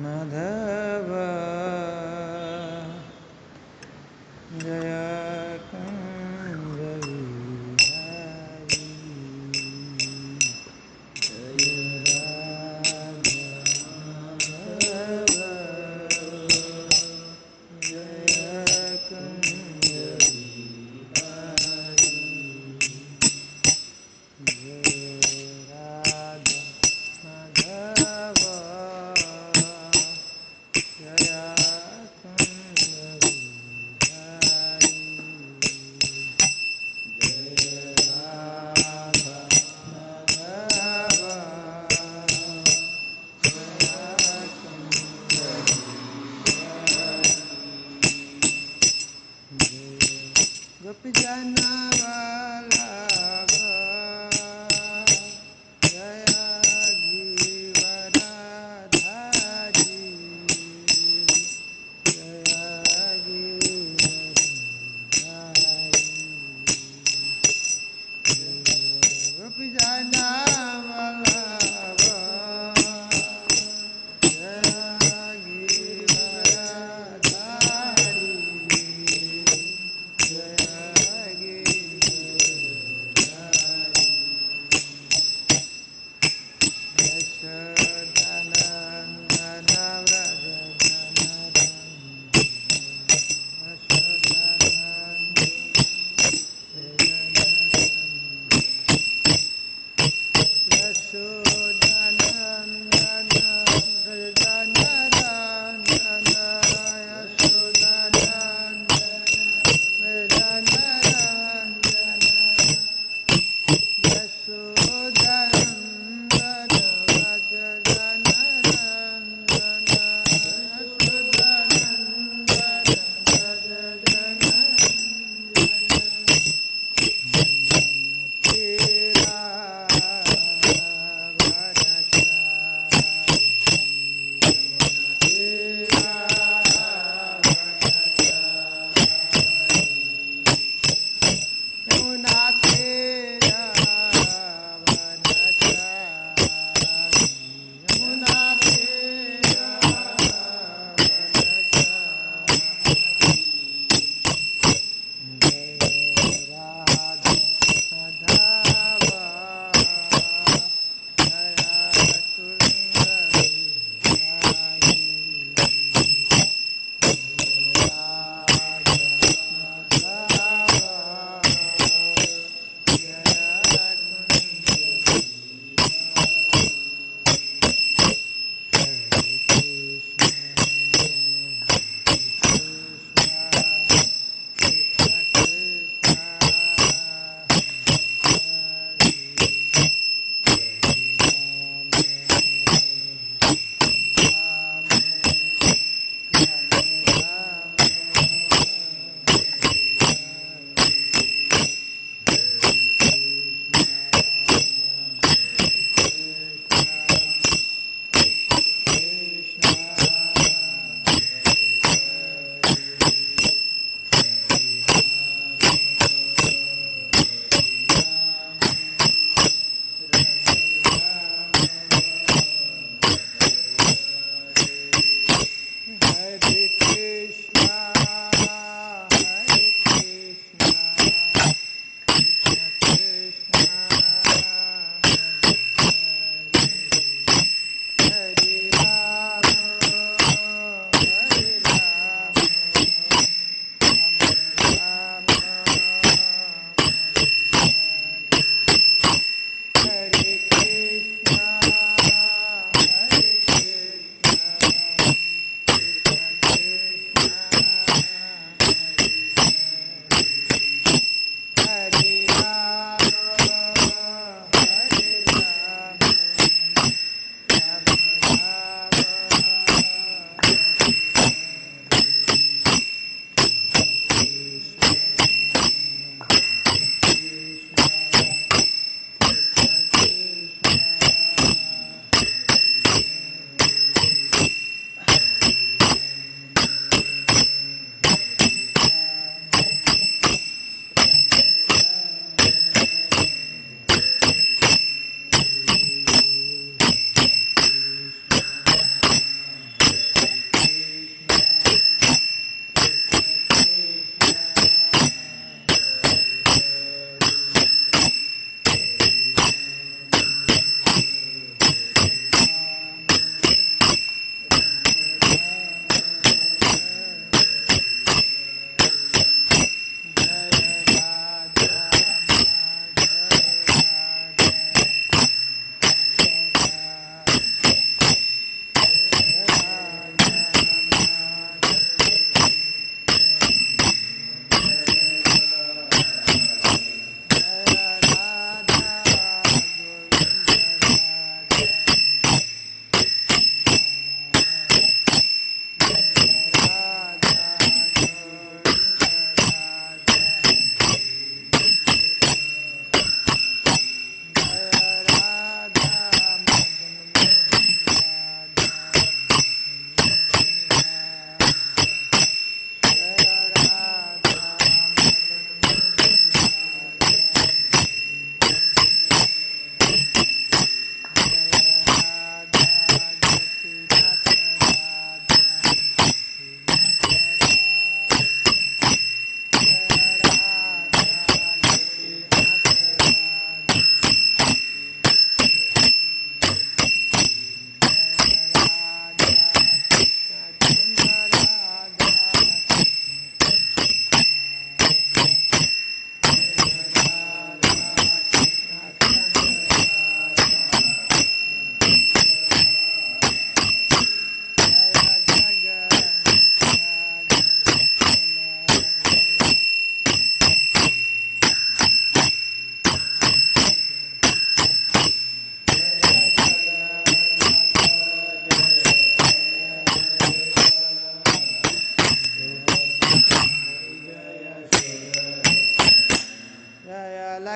माधव जय कुंज बिहारी जय राधा माधव जय कुंज बिहारी जय राधा माधव जय कुंज बिहारी जय राधा माधव जय कुंज बिहारी गोपी जना वल्लभ जय गिरिवरधारी जय गिरिवरधारी गोपी जना वल्लभ जय गिरिवरधारी जय गिरिवरधारी यशोदानंदन व्रज यशोदानंदन व्रजनरंजन यशोदानंदन व्रजनरंजन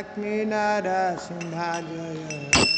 लक्ष्मी नरसिंहा जय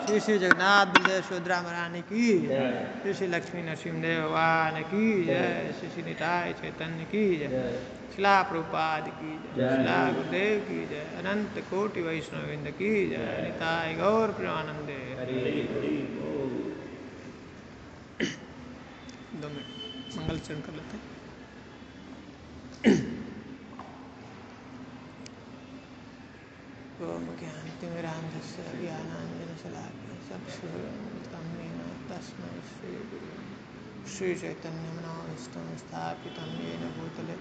श्री श्री जगन्नाथ बलदेव सुभद्रा महारानी की श्री श्री लक्ष्मी नरसिंहदेव भगवान की जय श्री श्री निताय चैतन्य की जय शिला प्रभुपाद की जय शिला गुरुदेव की जय अनंत कोटि वैष्णववृंद की जय निताय गौर प्रेमानंदे 2 मिनट मंगल चरण कर लेते हैं। ओम ज्ञानतिमिरान्धस्य ज्ञानाञ्जनशलाकया चक्षुरुन्मिलितं येन तस्मै श्रीगुरुवे श्रीचैतन्यमनोभीष्टं स्थापितं येन भूतले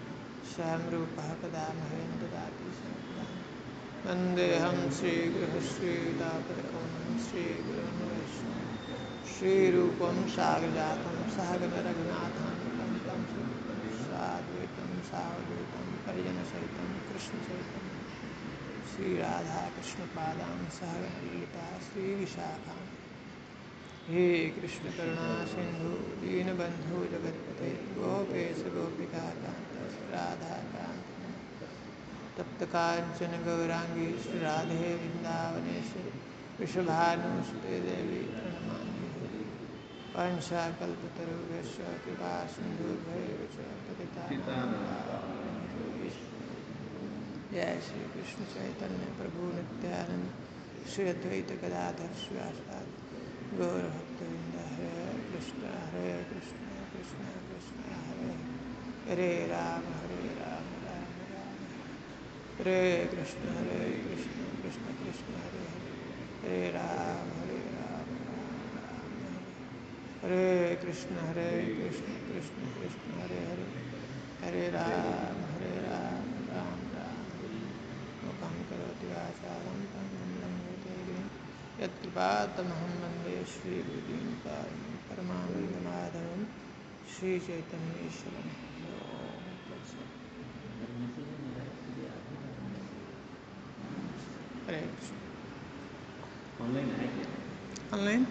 स्वयं रूपः कदा मह्यं ददाति सम्पदां वन्देऽहं श्रीगुरुश्रीयुतापदकमलं श्रीगुरुं वैष्णवं श्रीरूपं साग्रजातं सहगणरघुनाथान्वितं तं साद्वैतं सावधूतं परिजनसहितं कृष्णचैतन्यं श्री राधा कृष्ण पादां सहगणललिता श्री विशाखां हे कृष्ण करुणा सिंधु दीनबंधु जगत्पते गोपेश गोपिका कांत राधा कांत तप्त कांचन गौरांगी श्री राधे वृंदावनेश्वरी वृषभानुसुते देवी प्रणमामि पंचाकल्पतरुभ्यश्च कृपा सिन्धुभ्यैव च पतितानां जय श्री कृष्ण चैतन्य प्रभु नित्यानंद श्री अद्वैत गदाधर श्रीवासादि गौर भक्तवृंद हरे कृष्ण कृष्ण कृष्ण हरे हरे राम राम राम हरे कृष्ण कृष्ण कृष्ण हरे हरे राम राम हरे कृष्ण कृष्ण कृष्ण हरे हरे राम राम राम मुखं करोति वाचालं पङ्गुं लङ्घयते यत्कृपातमहं वन्दे श्रीगुरुदीनतारिणं परमानन्दमाधवं श्रीचैतन्येश्वरं। हरे कृष्ण। ऑनलाइन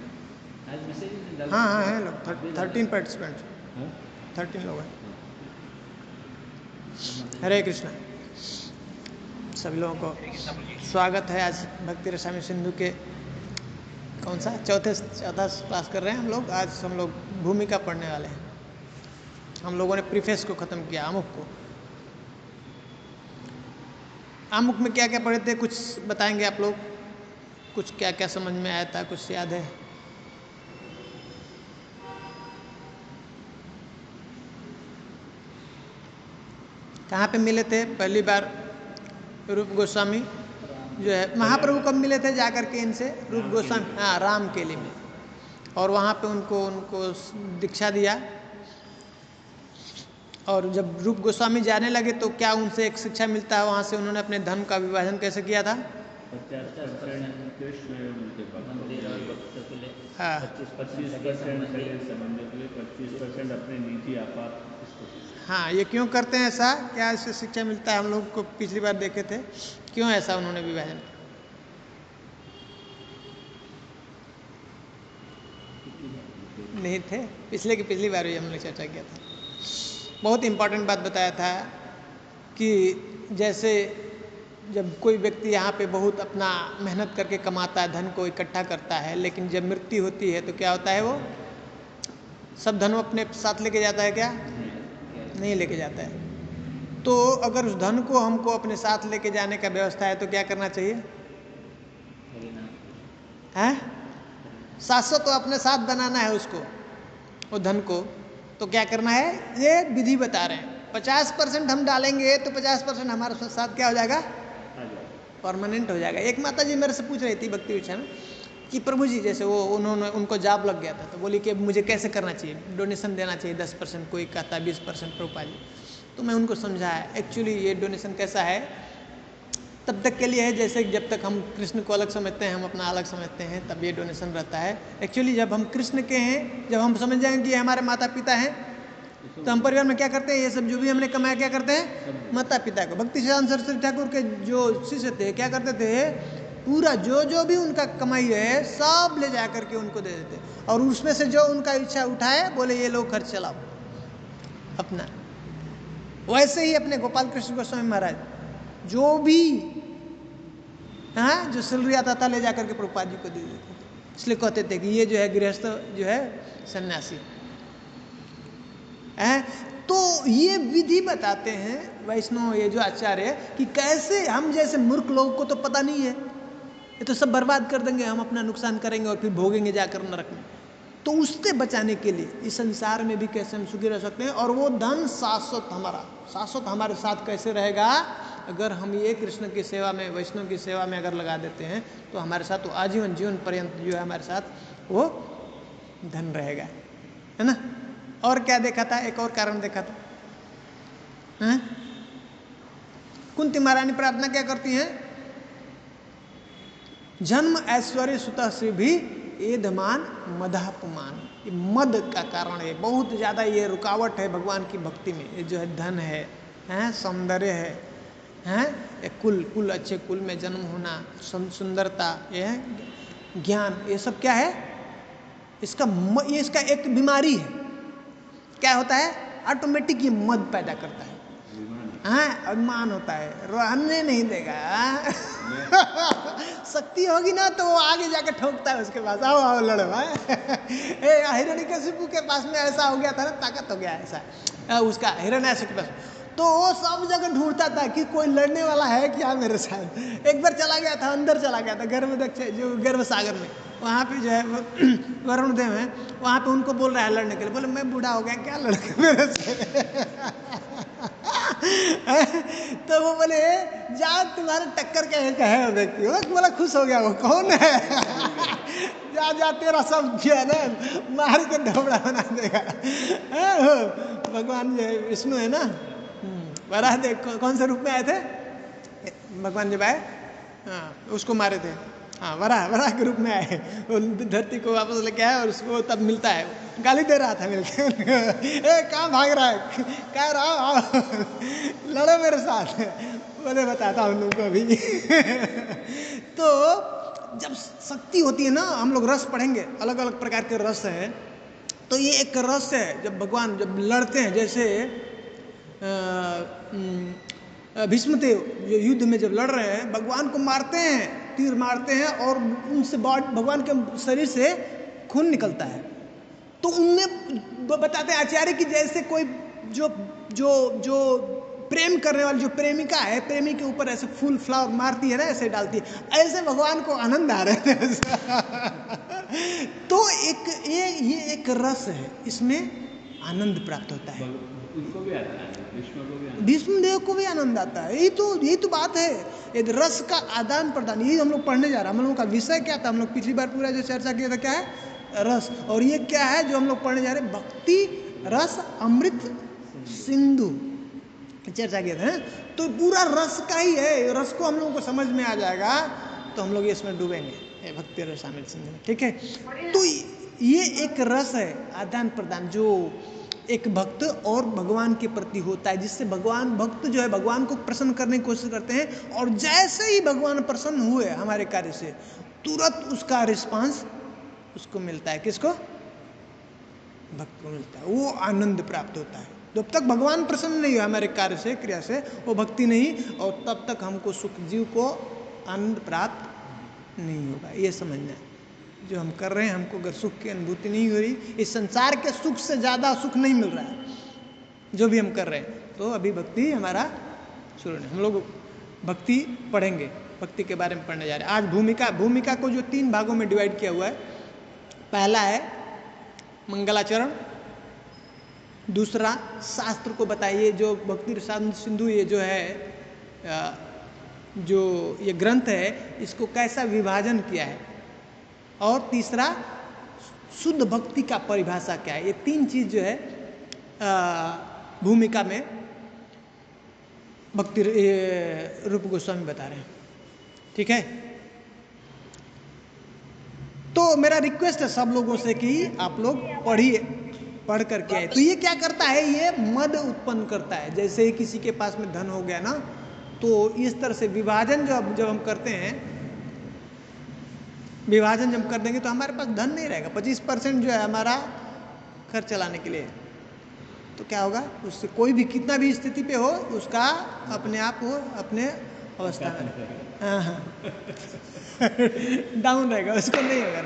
हाँ है लोग 13 पार्टिसिपेंट्स 13 लोग हैं। हरे कृष्णा। सभी लोगों को स्वागत है। आज भक्ति रसायन सिंधु के कौन सा चौथा क्लास कर रहे हैं हम लोग। आज हम लोग भूमिका पढ़ने वाले हैं। हम लोगों ने प्रीफेस को ख़त्म किया, आमुख को। आमुख में क्या क्या पढ़े थे कुछ बताएंगे आप लोग? कुछ क्या क्या समझ में आया था, कुछ याद है? कहाँ पे मिले थे पहली बार? रूप गोस्वामी जो है महाप्रभु कब मिले थे जाकर के इनसे? रूप गोस्वामी, हाँ, राम केली में। और वहाँ पे उनको दीक्षा दिया। और जब रूप गोस्वामी जाने लगे तो क्या उनसे एक शिक्षा मिलता है वहाँ से? उन्होंने अपने धन का विभाजन कैसे किया था? 50% कृष्ण उनके मंदिर और भक्तों के लिए, हाँ 25% संबंधों के लिए, 25% अपने निजी आपात। हाँ, ये क्यों करते हैं ऐसा? क्या इससे शिक्षा मिलता है? हम लोग को पिछली बार देखे थे, क्यों ऐसा उन्होंने विभाजन किया? नहीं थे, पिछली बार भी हमने चर्चा किया था। बहुत इम्पोर्टेंट बात बताया था कि जैसे जब कोई व्यक्ति यहाँ पे बहुत अपना मेहनत करके कमाता है, धन को इकट्ठा करता है, लेकिन जब मृत्यु होती है तो क्या होता है? वो सब धन अपने साथ लेके जाता है क्या? नहीं लेके जाता है। तो अगर उस धन को हमको अपने साथ लेके जाने का व्यवस्था है तो क्या करना चाहिए? हैं? शाश्वत तो अपने साथ बनाना है उसको, वो धन को। तो क्या करना है? ये विधि बता रहे हैं। 50% हम डालेंगे तो 50% हमारे साथ क्या हो जाएगा? परमानेंट हो जाएगा। एक माता जी मेरे से पूछ रही थी भक्ति विषय में कि प्रभु जी, जैसे उनको जॉब लग गया था तो बोली कि मुझे कैसे करना चाहिए? डोनेशन देना चाहिए 10%, कोई कहता 20%। प्रभुपाद जी, तो मैं उनको समझाया एक्चुअली ये डोनेशन कैसा है, तब तक के लिए है जैसे जब तक हम कृष्ण को अलग समझते हैं, हम अपना अलग समझते हैं, तब ये डोनेशन रहता है। एक्चुअली जब हम कृष्ण के हैं, जब हम समझ जाएंगे कि ये हमारे माता पिता हैं, तो हम परिवार में क्या करते हैं? ये सब जो भी हमने कमाया क्या करते हैं? माता पिता को। भक्ति सिद्धांत सरस्वती ठाकुर के जो शिष्य थे क्या करते थे? पूरा जो भी उनका कमाई है सब ले जा करके उनको दे देते, और उसमें से जो उनका इच्छा उठाए बोले ये लोग खर्च चलाओ अपना। वैसे ही अपने गोपाल कृष्ण गोस्वामी महाराज जो भी जो सैलरी आता था ले जाकर के प्रभुपाद जी को दे देते थे। इसलिए कहते थे कि ये जो है गृहस्थ जो है सन्यासी है। तो ये विधि बताते हैं वैष्णव, ये जो आचार्य, कि कैसे हम जैसे मूर्ख लोगों को तो पता नहीं है, ये तो सब बर्बाद कर देंगे, हम अपना नुकसान करेंगे और फिर भोगेंगे जाकर नरक में। तो उससे बचाने के लिए इस संसार में भी कैसे हम सुखी रह सकते हैं, और वो धन शाश्वत हमारे साथ कैसे रहेगा? अगर हम ये कृष्ण की सेवा में, वैष्णव की सेवा में अगर लगा देते हैं तो हमारे साथ वो आजीवन जीवन पर्यंत जो है हमारे साथ वो धन रहेगा, है ना। और क्या देखा था? एक और कारण देखा था, कुंती महारानी प्रार्थना क्या करती हैं? जन्म ऐश्वर्य सुतः से भी एधमान मदापमान। ये मद का कारण है, बहुत ज़्यादा ये रुकावट है भगवान की भक्ति में। ये जो है धन है, सौंदर्य है, कुल अच्छे कुल में जन्म होना, सुंदरता, ये है ज्ञान, ये सब क्या है? इसका एक बीमारी है। क्या होता है? ऑटोमेटिक ये मद पैदा करता है, अभिमान होता है, रहने नहीं देगा। शक्ति होगी ना तो वो आगे जाके ठोकता है उसके पास, आओ लड़ो। हिरण्यकशिपु के पास में ऐसा हो गया था ना, ताकत हो गया ऐसा उसका हिरण्याक्ष के पास, तो वो सब जगह ढूंढता था कि कोई लड़ने वाला है क्या मेरे साथ। एक बार चला गया था, अंदर चला गया था गर्भ सागर में, वहाँ पे जो है वरुण देव है, वहाँ पे उनको बोल रहा है लड़ने के लिए। बोले मैं बूढ़ा हो गया, क्या लड़के मेरे से। तो वो बोले जा तुम्हारे टक्कर का है व्यक्ति। वो बोला खुश हो गया, वो कौन है? जा तेरा सब जो है ना मार के ढोबड़ा बना देगा। भगवान जो है विष्णु है ना, वराह देव कौन से रूप में आए थे भगवान जब आए? उसको मारे थे, वराह के रूप में आए, वो धरती को वापस लेके आए और उसको तब मिलता है, गाली दे रहा था मिलके। कहाँ भाग रहा है? कह रहा लड़ो मेरे साथ। बोले बताता हूँ तुमको अभी। तो जब शक्ति होती है ना, हम लोग रस पढ़ेंगे, अलग अलग प्रकार के रस हैं, तो ये एक रस है जब भगवान जब लड़ते हैं, जैसे भीष्मदेव युद्ध में जब लड़ रहे हैं, भगवान को मारते हैं, तीर मारते हैं और उनसे भगवान के शरीर से खून निकलता है। तो उनमें बताते हैं आचार्य कि जैसे कोई जो प्रेम करने वाली जो प्रेमिका है, प्रेमी के ऊपर ऐसे फूल फ्लावर मारती है ना, ऐसे डालती है, ऐसे भगवान को आनंद आ रहे थे। तो ये एक रस है, इसमें आनंद प्राप्त होता है। उनको भी आता है, भीष्म को भी आता है। भीष्मदेव को भी आनंद आता है। यही तो बात है, ये रस का आदान प्रदान, यही हम लोग पढ़ने जा रहे हैं। हम लोगों का विषय क्या था, हम लोग पिछली बार पूरा जो चर्चा किया था क्या है, रस। और ये क्या है जो हम लोग पढ़ने जा रहे हैं, भक्ति रस अमृत सिंधु चर्चा किया था। तो पूरा रस का ही है, रस को हम लोगों को समझ में आ जाएगा तो हम लोग इसमें डूबेंगे, भक्ति रस अमृत सिंधु में, ठीक है। तो ये एक रस है आदान प्रदान जो एक भक्त और भगवान के प्रति होता है, जिससे भगवान भक्त जो है भगवान को प्रसन्न करने की कोशिश करते हैं, और जैसे ही भगवान प्रसन्न हुए हमारे कार्य से, तुरंत उसका रिस्पांस उसको मिलता है। किसको? भक्त को मिलता है, वो आनंद प्राप्त होता है। जब तक भगवान प्रसन्न नहीं हुए हमारे कार्य से, क्रिया से, वो भक्ति नहीं, और तब तक हमको सुख, जीव को आनंद प्राप्त नहीं होगा। ये समझना है, जो हम कर रहे हैं, हमको अगर सुख की अनुभूति नहीं हो रही, इस संसार के सुख से ज़्यादा सुख नहीं मिल रहा है जो भी हम कर रहे हैं, तो अभी भक्ति हमारा शुरू नहीं। हम लोग भक्ति पढ़ेंगे, भक्ति के बारे में पढ़ने जा रहे हैं आज। भूमिका को जो 3 भागों में डिवाइड किया हुआ है, पहला है मंगलाचरण, दूसरा शास्त्र को बताइए, जो भक्ति रस सिंधु ये जो है, जो ये ग्रंथ है, इसको कैसा विभाजन किया है, और तीसरा शुद्ध भक्ति का परिभाषा क्या है। ये 3 चीज जो है भूमिका में भक्ति रूप गोस्वामी बता रहे हैं, ठीक है। तो मेरा रिक्वेस्ट है सब लोगों से कि आप लोग पढ़िए, पढ़ करके आए। तो ये क्या करता है, ये मद उत्पन्न करता है। जैसे ही किसी के पास में धन हो गया ना, तो इस तरह से विभाजन जब हम करते हैं, विभाजन जब कर देंगे तो हमारे पास धन नहीं रहेगा। 25% जो है हमारा खर्च चलाने के लिए, तो क्या होगा, उससे कोई भी कितना भी स्थिति पे हो, उसका अपने आप वो अपने अवस्था में डाउन रहेगा, उसको नहीं होगा।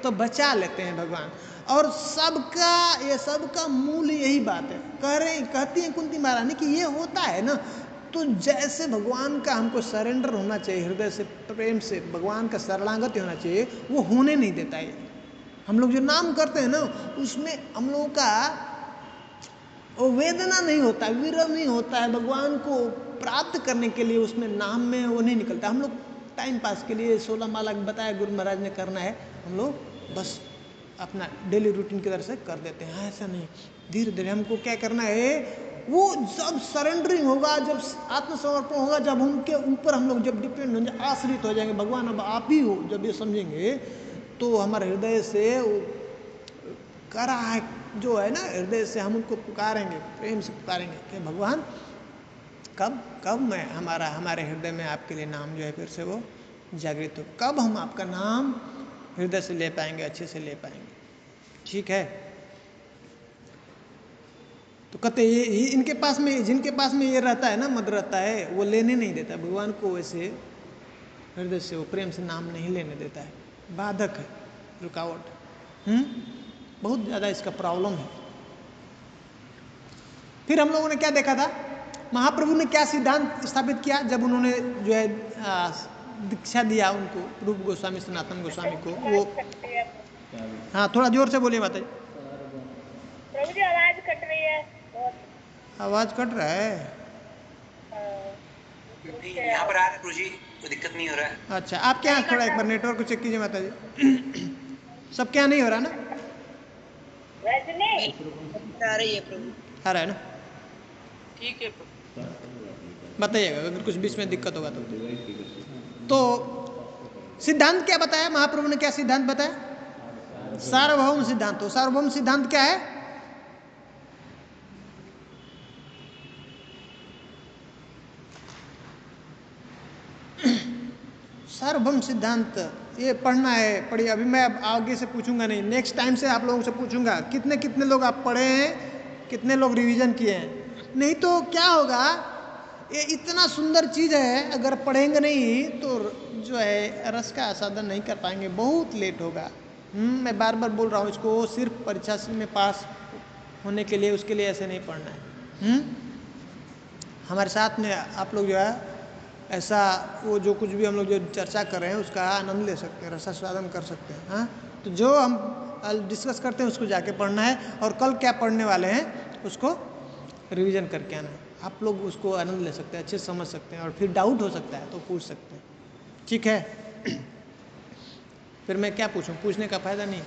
तो बचा लेते हैं भगवान। और सबका मूल यही बात है। कहती हैं कुंती महारानी कि ये होता है ना, तो जैसे भगवान का हमको सरेंडर होना चाहिए, हृदय से प्रेम से भगवान का शरणागति होना चाहिए, वो होने नहीं देता है। हम लोग जो नाम करते हैं ना, उसमें हम लोगों का वो वेदना नहीं होता, विरह नहीं होता है, भगवान को प्राप्त करने के लिए उसमें नाम में वो नहीं निकलता। हम लोग टाइम पास के लिए 16 माला बताया गुरु महाराज ने करना है, हम लोग बस अपना डेली रूटीन की तरह से कर देते हैं। ऐसा नहीं, धीरे धीरे हमको क्या करना है, वो जब सरेंडरिंग होगा, जब आत्मसमर्पण होगा, जब उनके ऊपर हम लोग जब डिपेंड हो जाए, आश्रित हो जाएंगे, भगवान अब आप ही हो, जब ये समझेंगे, तो हमारे हृदय से करा है जो है ना, हृदय से हम उनको पुकारेंगे, प्रेम से पुकारेंगे कि भगवान कब मैं हमारे हृदय में आपके लिए नाम जो है फिर से वो जागृत हो, कब हम आपका नाम हृदय से ले पाएंगे, अच्छे से ले पाएंगे, ठीक है। तो कहते ये इनके पास में, जिनके पास में ये रहता है ना, मद रहता है, वो लेने नहीं देता भगवान को, वैसे हृदय से वो प्रेम से नाम नहीं लेने देता है, बाधक है, रुकावट। बहुत ज़्यादा इसका प्रॉब्लम है। फिर हम लोगों ने क्या देखा था, महाप्रभु ने क्या सिद्धांत स्थापित किया जब उन्होंने जो है दीक्षा दिया उनको, रूप गोस्वामी सनातन गोस्वामी को। वो हाँ, थोड़ा जोर से बोलिए माता जी। प्रभु जी आवाज कट रही है बहुत। आवाज कट रहा है? यहाँ पर आ रहा है प्रभु जी, कोई दिक्कत नहीं हो रहा है। अच्छा, आपके यहाँ थोड़ा एक बार नेटवर्क को चेक कीजिए माता जी। सबके यहाँ नहीं हो रहा ना? रजनी आ रही है प्रभु, आ रहा है ना? ठीक है प्रभु, बताइएगा अगर कुछ बीच में दिक्कत होगा तो सिद्धांत क्या बताया महाप्रभु ने? क्या सिद्धांत बताया? सार्वभौम सिद्धांत। तो सार्वभौम सिद्धांत क्या है? सार्वभौम सिद्धांत ये पढ़ना है, पढ़िए। अभी मैं आगे से पूछूंगा नहीं, नेक्स्ट टाइम से आप लोगों से पूछूंगा कितने लोग आप पढ़े हैं, कितने लोग रिवीजन किए हैं। नहीं तो क्या होगा, ये इतना सुंदर चीज़ है, अगर पढ़ेंगे नहीं तो जो है रस का आस्वादन नहीं कर पाएंगे, बहुत लेट होगा। मैं बार बार बोल रहा हूँ, इसको सिर्फ परीक्षा में पास होने के लिए, उसके लिए ऐसे नहीं पढ़ना है। हमारे साथ में आप लोग जो है ऐसा, वो जो कुछ भी हम लोग जो चर्चा कर रहे हैं उसका आनंद ले सकते हैं, रसास्वादन कर सकते हैं। हाँ, तो जो हम डिस्कस करते हैं उसको जाके पढ़ना है, और कल क्या पढ़ने वाले हैं उसको रिवीजन करके आना। आप लोग उसको आनंद ले सकते हैं, अच्छे से समझ सकते हैं, और फिर डाउट हो सकता है तो पूछ सकते हैं। ठीक है। फिर मैं क्या पूछूं, पूछने का फायदा नहीं।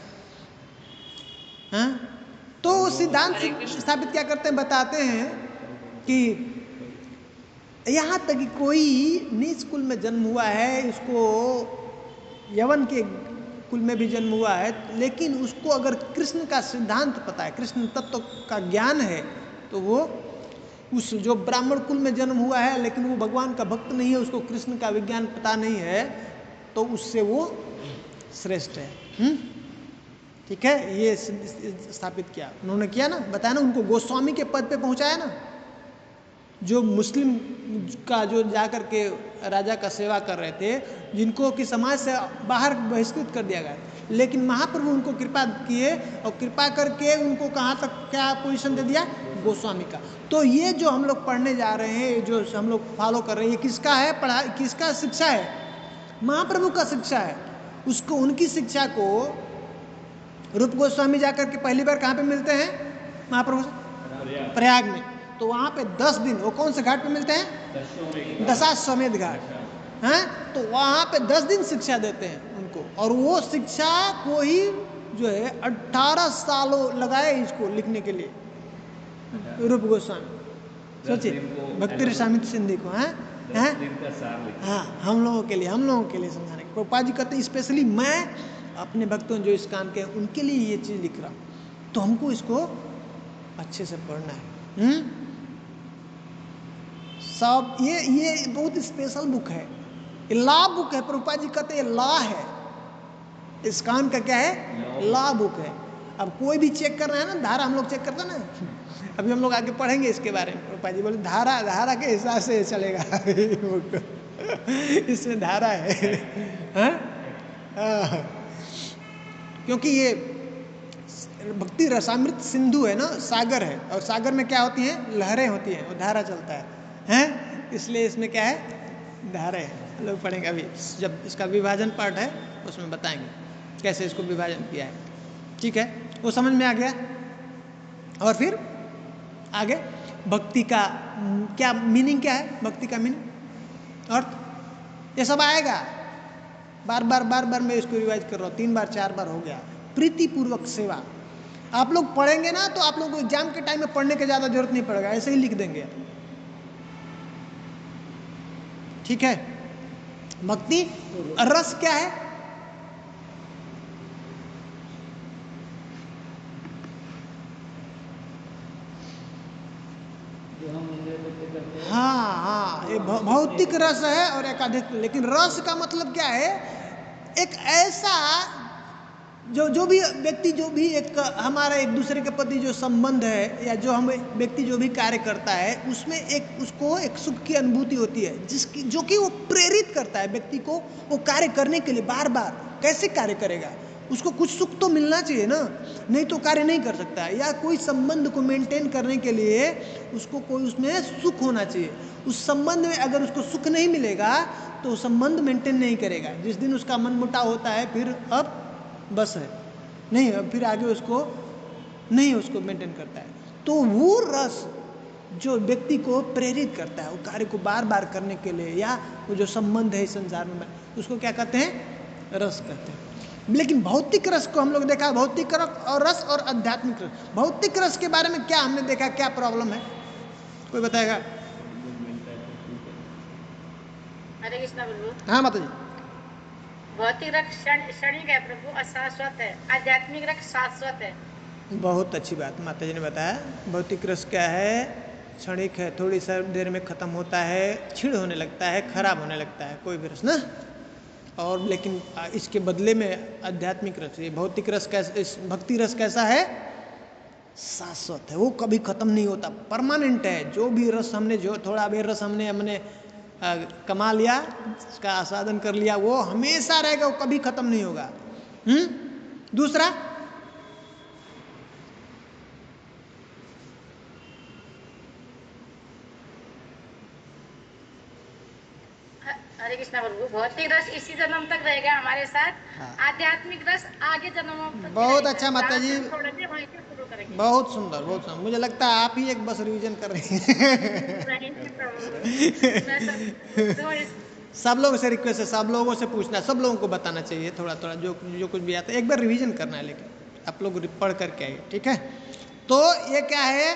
हाँ, तो सिद्धांत स्थापित क्या करते हैं, बताते हैं कि यहाँ तक कि कोई नीच कुल में जन्म हुआ है, उसको यवन के कुल में भी जन्म हुआ है, लेकिन उसको अगर कृष्ण का सिद्धांत पता है, कृष्ण तत्व का ज्ञान है, तो वो उस जो ब्राह्मण कुल में जन्म हुआ है लेकिन वो भगवान का भक्त नहीं है, उसको कृष्ण का विज्ञान पता नहीं है, तो उससे वो श्रेष्ठ है। ठीक है, ये स्थापित किया उन्होंने, किया ना, बताया ना, उनको गोस्वामी के पद पे पहुंचाया ना, जो मुस्लिम का जो जाकर के राजा का सेवा कर रहे थे, जिनको कि समाज से बाहर बहिष्कृत कर दिया गया, लेकिन महाप्रभु उनको कृपा किए और कृपा करके उनको कहाँ तक क्या पोजीशन दे दिया, गोस्वामी का। तो ये जो हम लोग पढ़ने जा रहे हैं, जो हम लोग फॉलो कर रहे हैं, ये किसका है, पढ़ाई किसका शिक्षा है, महाप्रभु का शिक्षा है। उसको, उनकी शिक्षा को रूप गोस्वामी जाकर के पहली बार कहाँ पे मिलते हैं, महाप्रभु से प्रयाग में। तो वहाँ पे 10 दिन, वो कौन से घाट पे मिलते हैं, दशाश्वमेध घाट, हैं। तो वहाँ पे 10 दिन शिक्षा देते हैं उनको, और वो शिक्षा को ही जो है 18 सालों लगाए इसको लिखने के लिए, रूप गोस्वामी। सोचिए, भक्ति रसामृत सिंधु को, हैं, हाँ, हम लोगों के लिए समझाने के। प्रभुपाद जी कहते हैं स्पेशली मैं अपने भक्तों जो इस काम के हैं उनके लिए ये चीज़ लिख रहा हूँ, तो हमको इसको अच्छे से पढ़ना है। सब ये बहुत स्पेशल बुक है, लॉ बुक है। प्रभुपाद जी कहते हैं लॉ है, इस काम का क्या है, लॉ बुक है। अब कोई भी चेक करना है ना, धारा हम लोग चेक करते हैं ना, अभी हम लोग आगे पढ़ेंगे इसके बारे में। प्रभुपाद जी बोले धारा के हिसाब से चलेगा इसमें धारा है, हाँ? क्योंकि ये भक्ति रसामृत सिंधु है ना, सागर है, और सागर में क्या होती हैं, लहरें होती हैं, और धारा चलता है, हैं? इसलिए इसमें क्या है, धारा है। लोग पढ़ेंगे अभी, जब इसका विभाजन पार्ट है उसमें बताएंगे कैसे इसको विभाजन किया है। ठीक है, वो समझ में आ गया। और फिर आगे भक्ति का क्या मीनिंग, क्या है भक्ति का मीनिंग, अर्थ, ये सब आएगा। बार बार मैं इसको रिवाइज कर रहा हूँ, 3 बार 4 बार हो गया। प्रीति पूर्वक सेवा, आप लोग पढ़ेंगे ना तो आप लोग को एग्जाम के टाइम में पढ़ने की ज़्यादा जरूरत नहीं पड़ेगा, ऐसे ही लिख देंगे। ठीक है, भक्ति रस क्या है, हाँ, ये भौतिक रस है और एकाधिक। लेकिन रस का मतलब क्या है, एक ऐसा जो भी व्यक्ति, जो भी एक हमारा एक दूसरे के प्रति जो संबंध है, या जो हम व्यक्ति जो भी कार्य करता है, उसमें एक उसको एक सुख की अनुभूति होती है, जिसकी जो कि वो प्रेरित करता है व्यक्ति को वो कार्य करने के लिए। बार बार कैसे कार्य करेगा, उसको कुछ सुख तो मिलना चाहिए ना, नहीं तो कार्य नहीं कर सकता। या कोई संबंध को मेंटेन करने के लिए उसको कोई उसमें सुख होना चाहिए। उस संबंध में अगर उसको सुख नहीं मिलेगा तो संबंध मेंटेन नहीं करेगा। जिस दिन उसका मन मुटाव होता है, फिर अब बस है नहीं, अब फिर आगे उसको नहीं, उसको मेंटेन करता है। तो वो रस जो व्यक्ति को प्रेरित करता है वो कार्य को बार बार करने के लिए, या वो जो संबंध है इस संसार में, उसको क्या कहते हैं, रस कहते हैं। लेकिन भौतिक रस को हम लोग देखा, भौतिक रस और आध्यात्मिक रस। भौतिक रस के बारे में क्या हमने देखा, क्या प्रॉब्लम है, कोई बताएगा? हरे कृष्णा प्रभु। हाँ माता जी। भौतिक रस क्षणिक है प्रभु, अशाश्वत है। आध्यात्मिक रस शाश्वत है। बहुत अच्छी बात माता जी ने बताया। भौतिक रस क्या है, क्षणिक है, थोड़ी सी देर में खत्म होता है, क्षीण होने लगता है, खराब होने लगता है कोई भी रस ना। और लेकिन इसके बदले में आध्यात्मिक रस, ये भौतिक रस कैसा, इस भक्ति रस कैसा है, शाश्वत है, वो कभी खत्म नहीं होता, परमानेंट है। जो भी रस हमने, जो थोड़ा भी रस हमने कमा लिया, उसका आस्वादन कर लिया, वो हमेशा रहेगा, वो कभी खत्म नहीं होगा। दूसरा, हरे कृष्णा प्रभु। भौतिक रस इसी जन्म तक रहेगा हमारे साथ। हाँ। आध्यात्मिक रस आगे जन्मों तक बहुत रहेगा। अच्छा माता जी, जहाँ से छोड़ेंगे वहीं से शुरू करेंगे। बहुत सुंदर, बहुत सुंदर। मुझे लगता है आप ही एक बस रिवीजन कर रही हैं। नहीं प्रभु, मैं सब सब लोगों से रिक्वेस्ट है, सब लोगों से पूछना, सब लोगों को बताना चाहिए थोड़ा थोड़ा, जो जो कुछ भी आता है एक बार रिवीजन करना है, लेकिन आप लोग पढ़ करके आइए, ठीक है। तो ये क्या है,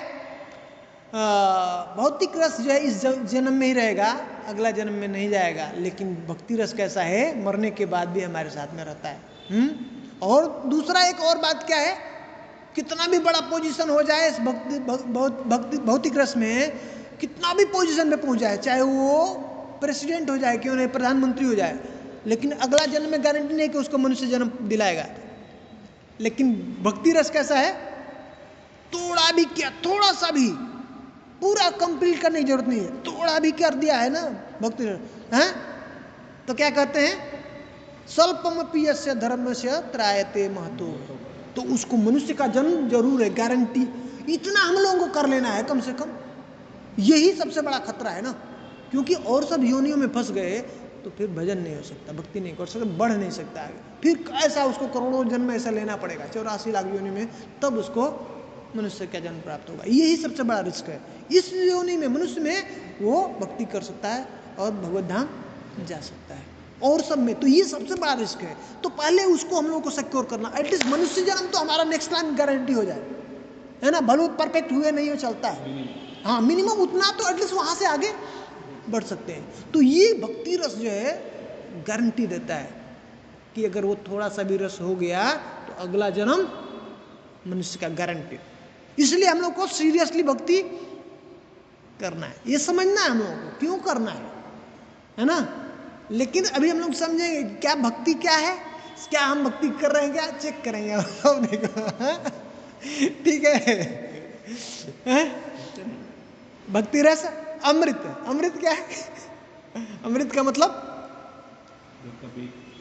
भौतिक रस जो है इस जन्म में ही रहेगा, अगला जन्म में नहीं जाएगा। लेकिन भक्ति रस कैसा है, मरने के बाद भी हमारे साथ में रहता है। और दूसरा एक और बात क्या है, कितना भी बड़ा पोजीशन हो जाए इस भौतिक रस में, कितना भी पोजीशन में पहुंच जाए, चाहे वो प्रेसिडेंट हो जाए, क्यों नहीं प्रधानमंत्री हो जाए, लेकिन अगला जन्म में गारंटी नहीं कि उसको मनुष्य जन्म दिलाएगा। लेकिन भक्ति रस कैसा है, थोड़ा भी क्या, थोड़ा सा भी, पूरा कंप्लीट करने की जरूरत नहीं है, थोड़ा भी कर दिया है ना भक्ति रस, हैं तो क्या कहते हैं, स्वल्पमपि यस्य धर्मस्य त्रायते महतो। तो उसको मनुष्य का जन्म जरूर है, गारंटी। इतना हम लोगों को कर लेना है कम से कम, यही सबसे बड़ा खतरा है ना। क्योंकि और सब योनियों में फंस गए तो फिर भजन नहीं हो सकता, भक्ति नहीं कर सकता, बढ़ नहीं सकता आगे। फिर ऐसा उसको करोड़ों जन्म ऐसा लेना पड़ेगा, 84 लाख योनि में, तब उसको मनुष्य का जन्म प्राप्त होगा। यही सबसे बड़ा रिस्क है। इस योनि में, मनुष्य में, वो भक्ति कर सकता है और भगवत धाम जा सकता है। और सब में तो ये सबसे बड़ा रिस्क है। तो पहले उसको हम लोगों को सिक्योर करना, एटलीस्ट मनुष्य जन्म तो हमारा नेक्स्ट टाइम गारंटी हो जाए, है ना। भले परफेक्ट हुए नहीं हो चलता है, हाँ मिनिमम उतना तो एटलीस्ट वहां से आगे बढ़ सकते हैं। तो ये भक्ति रस जो है गारंटी देता है कि अगर वो थोड़ा सा भी रस हो गया तो अगला जन्म मनुष्य का गारंटी। इसलिए हम लोग को सीरियसली भक्ति करना है, ये समझना है हम लोगों को क्यों करना है ना। लेकिन अभी हम लोग समझेंगे क्या भक्ति क्या है, क्या हम भक्ति कर रहे हैं, क्या चेक करेंगे ठीक है। भक्ति रस अमृत, अमृत क्या है, अमृत का मतलब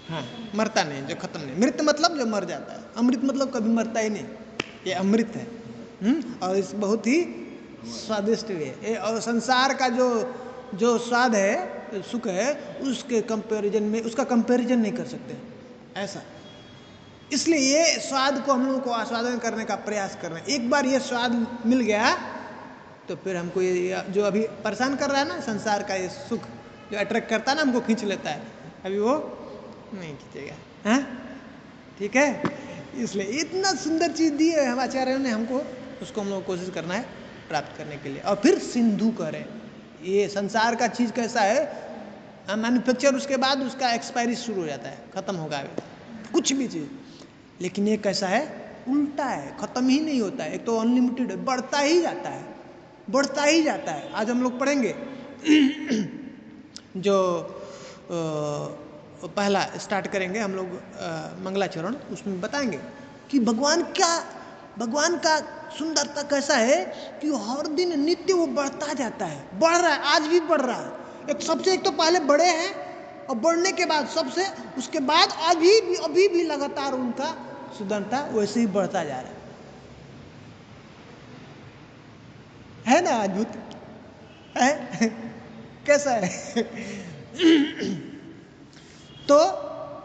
हाँ मरता नहीं, जो खत्म नहीं। मृत मतलब जो मर जाता है, अमृत मतलब कभी मरता ही नहीं, ये अमृत है। और इस बहुत ही स्वादिष्ट भी है। और संसार का जो स्वाद है, सुख है, उसके कंपैरिजन में, उसका कंपैरिजन नहीं कर सकते ऐसा। इसलिए ये स्वाद को हम लोगों को आस्वादन करने का प्रयास करना है। एक बार ये स्वाद मिल गया तो फिर हमको ये जो अभी परेशान कर रहा है ना, संसार का ये सुख जो अट्रैक्ट करता है ना, हमको खींच लेता है, अभी वो नहीं खींचेगा, हाँ ठीक है। इसलिए इतना सुंदर चीज दी है हम आचार्यों ने हमको, उसको हम लोग कोशिश करना है प्राप्त करने के लिए। और फिर सिंधु करें, ये संसार का चीज कैसा है, मैन्युफैक्चर, उसके बाद उसका एक्सपायरी शुरू हो जाता है, खत्म होगा कुछ भी चीज। लेकिन ये कैसा है, उल्टा है, खत्म ही नहीं होता है। एक तो अनलिमिटेड है, बढ़ता ही जाता है, बढ़ता ही जाता है। आज हम लोग पढ़ेंगे जो पहला स्टार्ट करेंगे हम लोग मंगलाचरण, उसमें बताएंगे कि भगवान का सुंदरता कैसा है कि हर दिन नित्य वो बढ़ता जाता है, बढ़ रहा है, आज भी बढ़ रहा है। एक तो पहले बड़े हैं और बढ़ने के बाद सबसे, उसके बाद अभी भी लगातार उनका सुंदरता वैसे ही बढ़ता जा रहा है ना। अद्भुत है कैसा है तो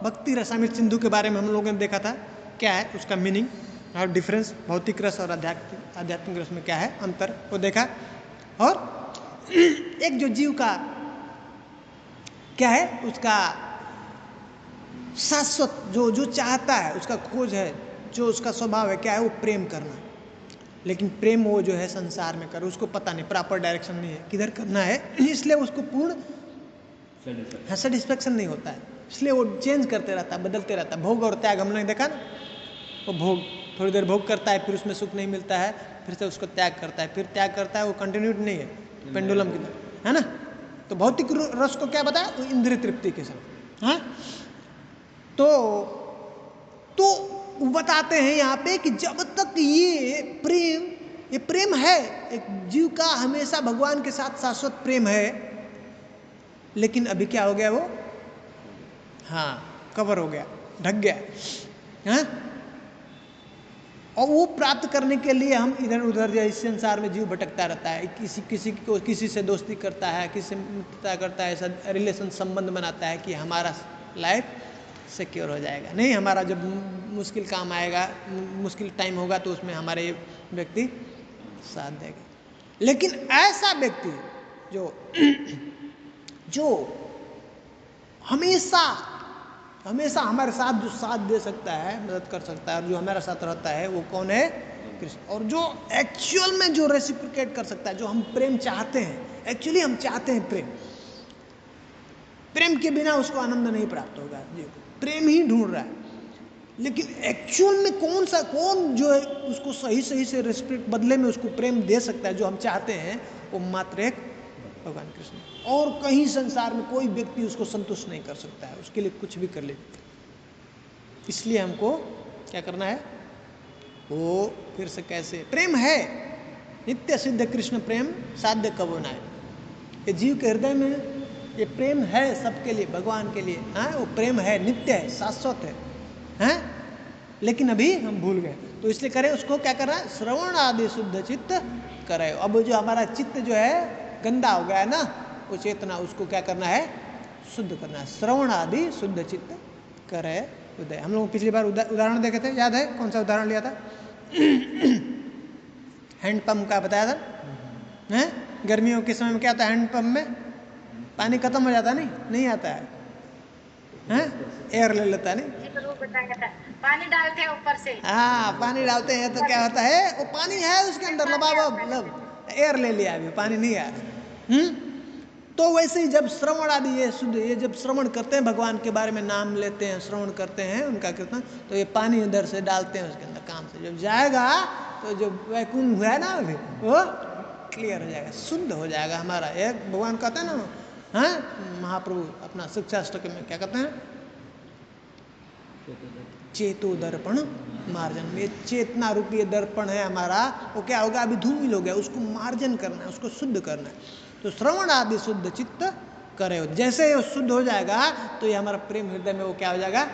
भक्ति रसामृत सिंधु के बारे में हम लोगों ने देखा था, क्या है उसका मीनिंग और डिफरेंस, भौतिक रस और आध्यात्मिक रस में क्या है अंतर, वो देखा। और एक जो जीव का क्या है, उसका शाश्वत जो चाहता है, उसका खोज है, जो उसका स्वभाव है, क्या है वो प्रेम करना। लेकिन प्रेम वो जो है संसार में करे, उसको पता नहीं, प्रॉपर डायरेक्शन नहीं है किधर करना है, इसलिए उसको पूर्ण सेटिस्फेक्शन नहीं होता है। इसलिए वो चेंज करते रहता है, बदलते रहता है। भोग और त्याग हमने देखा ना, वो भोग थोड़ी देर भोग करता है, फिर उसमें सुख नहीं मिलता है, फिर से उसको त्याग करता है, फिर त्याग करता है, वो कंटिन्यूड नहीं है, पेंडुलम की तरह, है ना। तो भौतिक रस को क्या बताया, वो इंद्रिय तृप्ति के साथ, हाँ। तो बताते हैं यहाँ पे कि जब तक ये प्रेम है, एक जीव का हमेशा भगवान के साथ शाश्वत प्रेम है। लेकिन अभी क्या हो गया, वो हाँ कवर हो गया, ढक गया, हाँ। और वो प्राप्त करने के लिए हम इधर उधर जो इस संसार में जीव भटकता रहता है, किसी से दोस्ती करता है, किसी से मित्रता करता है, ऐसा रिलेशन संबंध बनाता है कि हमारा लाइफ सिक्योर हो जाएगा। नहीं, हमारा जब मुश्किल काम आएगा, मुश्किल टाइम होगा तो उसमें हमारे ये व्यक्ति साथ देगा। लेकिन ऐसा व्यक्ति जो हमेशा हमारे साथ जो साथ दे सकता है, मदद कर सकता है और जो हमारे साथ रहता है, वो कौन है? कृष्ण। और जो एक्चुअल में जो रेसिप्रोकेट कर सकता है, जो हम प्रेम चाहते हैं, एक्चुअली हम चाहते हैं प्रेम के बिना उसको आनंद नहीं प्राप्त होगा। प्रेम ही ढूंढ रहा है, लेकिन एक्चुअल में कौन जो है उसको सही से रेस्पेक्ट बदले में उसको प्रेम दे सकता है जो हम चाहते हैं, वो मात्र एक भगवान कृष्ण। और कहीं संसार में कोई व्यक्ति उसको संतुष्ट नहीं कर सकता है, उसके लिए कुछ भी कर ले। इसलिए हमको क्या करना है? वो फिर से कैसे प्रेम है, नित्य सिद्ध कृष्ण प्रेम साध्य कबो ना है। ये जीव के हृदय में ये प्रेम है सबके लिए, भगवान के लिए। हाँ, वो प्रेम है, नित्य है, शाश्वत है, हैं? लेकिन अभी हम भूल गए, तो इसलिए करें उसको क्या करना है? श्रवण आदि शुद्ध चित्त करे। अब जो हमारा चित्त जो है गंदा हो गया है ना, वो चेतना, उसको क्या करना है? शुद्ध करना है। श्रवण आदि शुद्ध चित्त करे उदय। हम लोग पिछली बार उदाहरण देखे थे, याद है? कौन सा उदाहरण लिया था? हैंडपंप का बताया था, हैं? गर्मियों के समय में क्या था? हैंडपंप में पानी खत्म हो जाता, नहीं आता है, हैं? एयर ले लेता नहीं, पानी डालते हैं ऊपर से। हाँ, पानी डालते हैं तो क्या होता है? वो पानी है उसके अंदर, लबाब एयर ले लिया, अभी पानी नहीं आ रहा। तो वैसे ही जब श्रवण आदि ये जब श्रवण करते हैं, भगवान के बारे में नाम लेते हैं, श्रवण करते हैं उनका कीर्तन, तो ये पानी इधर से डालते हैं उसके अंदर, काम से जब जाएगा तो जो वैकुंठ है ना, अभी वो क्लियर हो जाएगा, शुद्ध हो जाएगा हमारा। एक भगवान कहते हैं ना, हाँ, महाप्रभु अपना शिक्षाष्टक में क्या कहते हैं? चेतो दर्पण मार्जन। ये चेतना रूपी दर्पण है हमारा, वो क्या होगा? अभी धूमिल हो गया, उसको मार्जन करना है, उसको शुद्ध करना है। तो श्रवण आदि शुद्ध चित्त करे। जैसे ये शुद्ध हो जाएगा तो ये हमारा प्रेम हृदय में वो क्या हो जाएगा?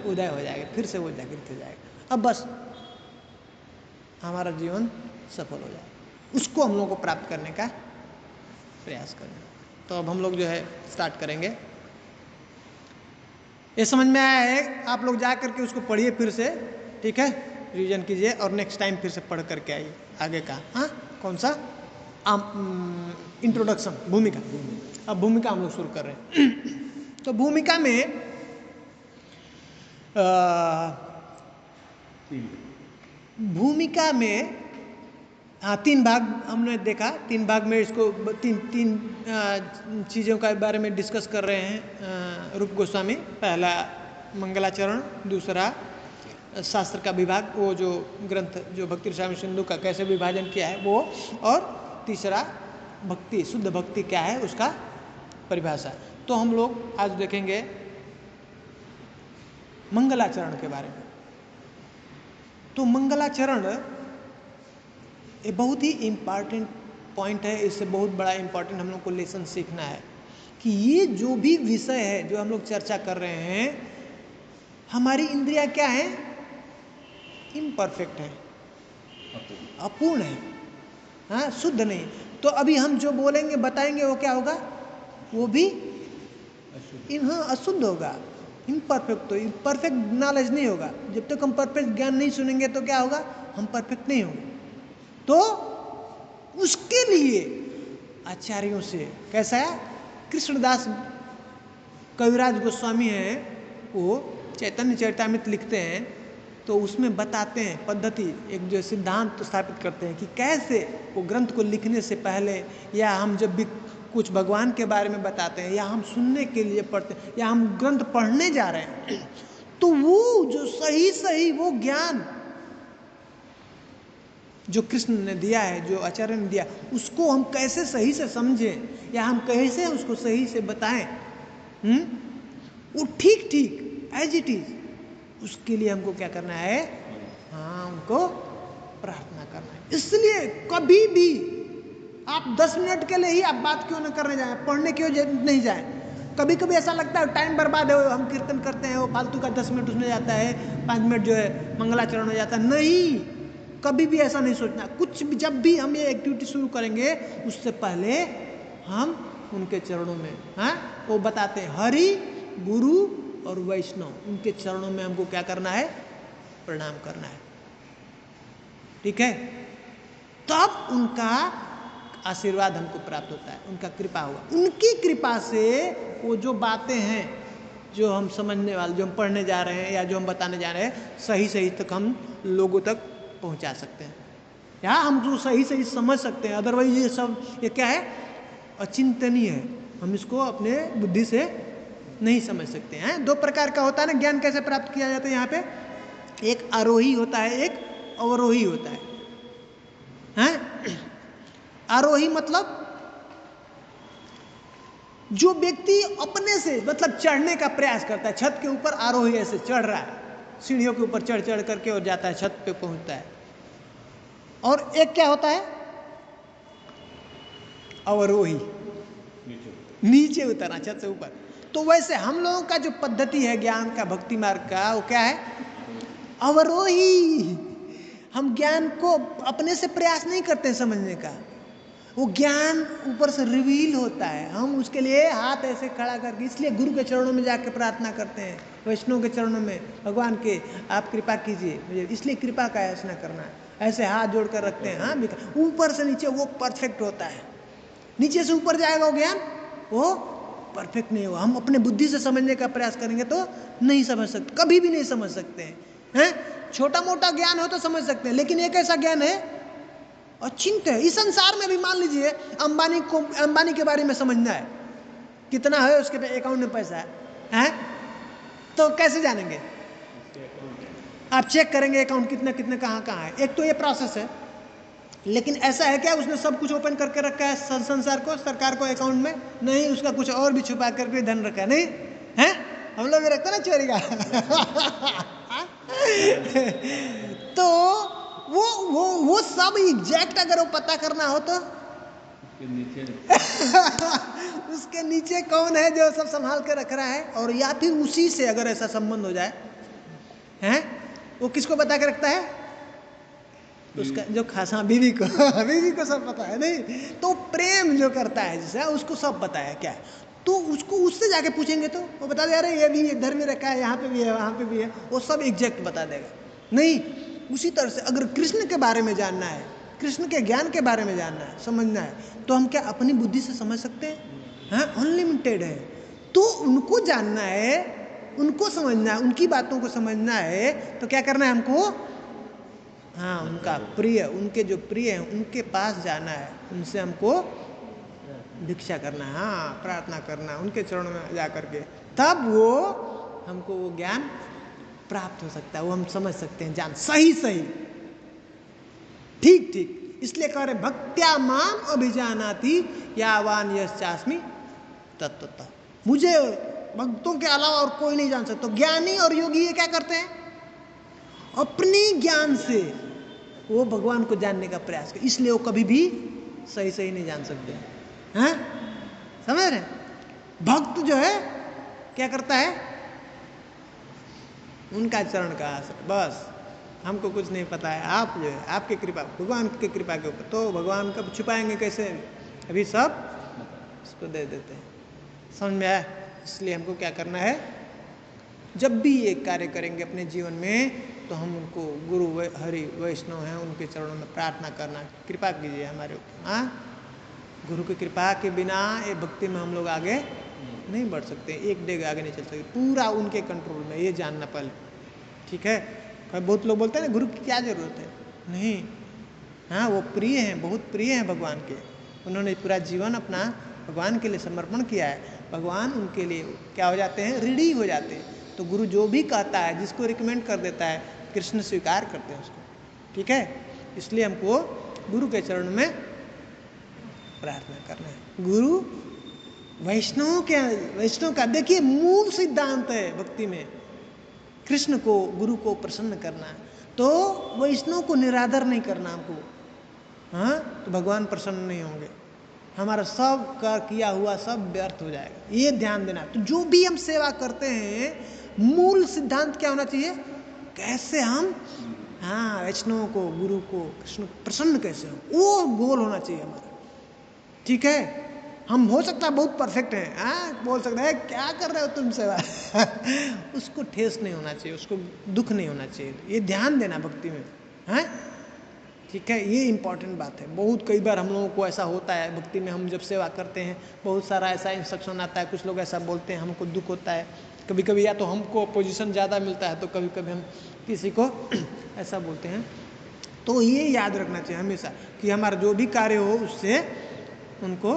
उदय हो जाएगा, फिर से वो जागृत हो जाएगा। अब बस हमारा जीवन सफल हो जाएगा। उसको हम लोगों को प्राप्त करने का प्रयास करें। तो अब हम लोग जो है स्टार्ट करेंगे। ये समझ में आया है? आप लोग जा करके उसको पढ़िए फिर से, ठीक है? रिवीजन कीजिए और नेक्स्ट टाइम फिर से पढ़ करके आइए आगे का। हाँ, कौन सा? इंट्रोडक्शन, भूमिका। अब भूमिका हम लोग शुरू कर रहे हैं। तो भूमिका में हाँ, 3 भाग हमने देखा। 3 भाग में इसको तीन चीज़ों के बारे में डिस्कस कर रहे हैं रूप गोस्वामी। पहला मंगलाचरण, दूसरा शास्त्र का विभाग, वो जो ग्रंथ जो भक्ति रसायन सिंधु का कैसे विभाजन किया है वो, और तीसरा भक्ति, शुद्ध भक्ति क्या है उसका परिभाषा। तो हम लोग आज देखेंगे मंगलाचरण के बारे में। तो मंगलाचरण ये बहुत ही इम्पॉर्टेंट पॉइंट है। इससे बहुत बड़ा इम्पॉर्टेंट हम लोग को लेसन सीखना है कि ये जो भी विषय है जो हम लोग चर्चा कर रहे हैं, हमारी इंद्रिया क्या है? इम्परफेक्ट है, अपूर्ण है, हाँ, शुद्ध नहीं। तो अभी हम जो बोलेंगे बताएंगे वो क्या होगा? वो भी अशुद्ध होगा, इम्परफेक्ट। तो परफेक्ट नॉलेज नहीं होगा। जब तक हम परफेक्ट ज्ञान नहीं सुनेंगे तो क्या होगा? हम परफेक्ट नहीं होंगे। तो उसके लिए आचार्यों से कैसा है? कृष्णदास कविराज गोस्वामी हैं, वो चैतन्य चरितामृत लिखते हैं, तो उसमें बताते हैं पद्धति, एक जो सिद्धांत स्थापित करते हैं कि कैसे वो ग्रंथ को लिखने से पहले, या हम जब भी कुछ भगवान के बारे में बताते हैं, या हम सुनने के लिए पढ़ते हैं, या हम ग्रंथ पढ़ने जा रहे हैं, तो वो जो सही वो ज्ञान जो कृष्ण ने दिया है, जो आचार्य ने दिया, उसको हम कैसे सही से समझें, या हम कैसे उसको सही से बताएं, वो ठीक एज इट इज, उसके लिए हमको क्या करना है? हाँ, उनको प्रार्थना करना है। इसलिए कभी भी आप 10 मिनट के लिए ही आप बात क्यों न करने जाएं, पढ़ने क्यों नहीं जाएं? कभी कभी ऐसा लगता है टाइम बर्बाद है, हम कीर्तन करते हैं, वो फालतू का 10 मिनट उसमें जाता है, 5 मिनट जो है मंगलाचरण हो जाता है। नहीं, कभी भी ऐसा नहीं सोचना। कुछ भी जब भी हम ये एक्टिविटी शुरू करेंगे उससे पहले हम उनके चरणों में, हाँ, वो बताते हैं हरि, गुरु और वैष्णव, उनके चरणों में हमको क्या करना है, प्रणाम करना है, ठीक है। तब उनका आशीर्वाद हमको प्राप्त होता है, उनका कृपा हुआ। उनकी कृपा से वो जो बातें हैं जो हम समझने वाले, जो हम पढ़ने जा रहे हैं या जो हम बताने जा रहे हैं, सही सही तक हम लोगों तक पहुंचा सकते हैं, या हम जो सही सही समझ सकते हैं। अदरवाइज ये सब ये क्या है, अचिंतनीय है, हम इसको अपने बुद्धि से नहीं समझ सकते हैं। दो प्रकार का होता है ना ज्ञान, कैसे प्राप्त किया जाता है यहाँ पे, एक आरोही होता है, एक अवरोही होता है, हैं? आरोही मतलब जो व्यक्ति अपने से मतलब चढ़ने का प्रयास करता है, छत के ऊपर आरोही ऐसे चढ़ रहा है, सीढ़ियों के ऊपर चढ़ चढ़ करके और जाता है, छत पे पहुंचता है। और एक क्या होता है, अवरोही, नीचे उतरना छत से ऊपर। तो वैसे हम लोगों का जो पद्धति है ज्ञान का, भक्ति मार्ग का, वो क्या है, अवरोही। हम ज्ञान को अपने से प्रयास नहीं करते समझने का, वो ज्ञान ऊपर से रिवील होता है। हम उसके लिए हाथ ऐसे खड़ा करके, इसलिए गुरु के चरणों में जाके प्रार्थना करते हैं, वैष्णव के चरणों में, भगवान के आप कृपा कीजिए मुझे, इसलिए कृपा का याचना करना है, ऐसे हाथ जोड़ कर रखते हैं। हाँ, ऊपर से नीचे वो परफेक्ट होता है, नीचे से ऊपर जाएगा वो ज्ञान, वो परफेक्ट नहीं होगा। हम अपने बुद्धि से समझने का प्रयास करेंगे तो नहीं समझ सकते, कभी भी नहीं समझ सकते हैं। छोटा मोटा ज्ञान हो तो समझ सकते हैं, लेकिन एक ऐसा ज्ञान है अचिंत्य है। इस संसार में भी मान लीजिए अंबानी के बारे में समझना है, कितना है उसके अकाउंट में पैसा है, तो कैसे जानेंगे? आप चेक करेंगे अकाउंट कितने कितने कहाँ कहाँ है, एक तो ये प्रोसेस है। लेकिन ऐसा है क्या उसने सब कुछ ओपन करके रखा है संसार को, सरकार को अकाउंट में? नहीं, उसका कुछ और भी छुपा करके धन रखा है, नहीं है? हम लोग भी रखते ना चोरी का तो वो सब एग्जैक्ट अगर वो पता करना हो तो उसके नीचे कौन है जो सब संभाल के रख रहा है, और या फिर उसी से अगर ऐसा संबंध हो जाए, हैं, वो किसको बता के रखता है? उसका जो खासा बीवी को बीवी को सब पता है, नहीं तो प्रेम जो करता है जैसे उसको सब पता है क्या है, तो उसको उससे जाके पूछेंगे तो वो बता दे, अरे ये भी इधर में रखा है, यहाँ पे भी है, वहाँ पे भी है, वो सब एग्जैक्ट बता देगा। नहीं, उसी तरह से अगर कृष्ण के बारे में जानना है, कृष्ण के ज्ञान के बारे में जानना है, समझना है, तो हम क्या अपनी बुद्धि से समझ सकते हैं? हाँ, अनलिमिटेड है। तो उनको जानना है, उनको समझना है, उनकी बातों को समझना है, तो क्या करना है हमको? हाँ, उनका प्रिय, उनके जो प्रिय हैं उनके पास जाना है, उनसे हमको भिक्षा करना है, हाँ, प्रार्थना करना है उनके चरणों में जा करके, तब वो हमको वो ज्ञान प्राप्त हो सकता है, वो हम समझ सकते हैं, जान सही सही, ठीक ठीक। इसलिए कह रहे भक्त्या माम अभिजानाति यावान यश्चास्मि तत्वतः, मुझे भक्तों के अलावा और कोई नहीं जान सकता। ज्ञानी और योगी ये क्या करते हैं? अपने ज्ञान से वो भगवान को जानने का प्रयास कर, इसलिए वो कभी भी सही सही नहीं जान सकते हैं। समझ रहे? भक्त जो है क्या करता है? उनका चरण का आश्रय, बस हमको कुछ नहीं पता है, आप जो है आपके कृपा, भगवान की कृपा के ऊपर, तो भगवान कब छुपाएंगे कैसे? अभी सब इसको दे देते हैं। समझ में आया? इसलिए हमको क्या करना है, जब भी ये कार्य करेंगे अपने जीवन में, तो हम उनको गुरु हरि वैष्णव हैं उनके चरणों में प्रार्थना करना, कृपा कीजिए हमारे ऊपर। हाँ, गुरु की कृपा के बिना ये भक्ति में हम लोग आगे नहीं बढ़ सकते, एक डेग आगे नहीं चल सकते, पूरा उनके कंट्रोल में, ये जानना पहले, ठीक है? बहुत लोग बोलते हैं ना गुरु की क्या जरूरत है, नहीं, हाँ, वो प्रिय हैं, बहुत प्रिय हैं भगवान के, उन्होंने पूरा जीवन अपना भगवान के लिए समर्पण किया है, भगवान उनके लिए क्या हो जाते हैं? ऋणी हो जाते हैं। तो गुरु जो भी कहता है, जिसको रिकमेंड कर देता है, कृष्ण स्वीकार करते हैं उसको, ठीक है? इसलिए हमको गुरु के चरण में प्रार्थना करना है। गुरु वैष्णव का देखिए मूल सिद्धांत है भक्ति में, कृष्ण को, गुरु को प्रसन्न करना, तो वैष्णव को निरादर नहीं करना हमको, हाँ, तो भगवान प्रसन्न नहीं होंगे, हमारा सब कर किया हुआ सब व्यर्थ हो जाएगा, ये ध्यान देना। तो जो भी हम सेवा करते हैं, मूल सिद्धांत क्या होना चाहिए? कैसे हम हाँ, वैष्णव को, गुरु को, कृष्ण को प्रसन्न कैसे हो, वो गोल होना चाहिए हमारा। ठीक है, हम हो सकता है बहुत परफेक्ट हैं, हाँ, बोल सकते हैं क्या कर रहे हो तुम सेवा उसको ठेस नहीं होना चाहिए, उसको दुख नहीं होना चाहिए, ये ध्यान देना भक्ति में, हैं? ठीक है, ये इंपॉर्टेंट बात है। बहुत कई बार हम लोगों को ऐसा होता है भक्ति में, हम जब सेवा करते हैं बहुत सारा ऐसा इंस्ट्रक्शन आता है, कुछ लोग ऐसा बोलते हैं, हमको दुख होता है, कभी कभी या तो हमको पोजीशन ज़्यादा मिलता है तो कभी कभी हम किसी को ऐसा बोलते हैं। तो ये याद रखना चाहिए हमेशा कि हमारा जो भी कार्य हो उससे उनको,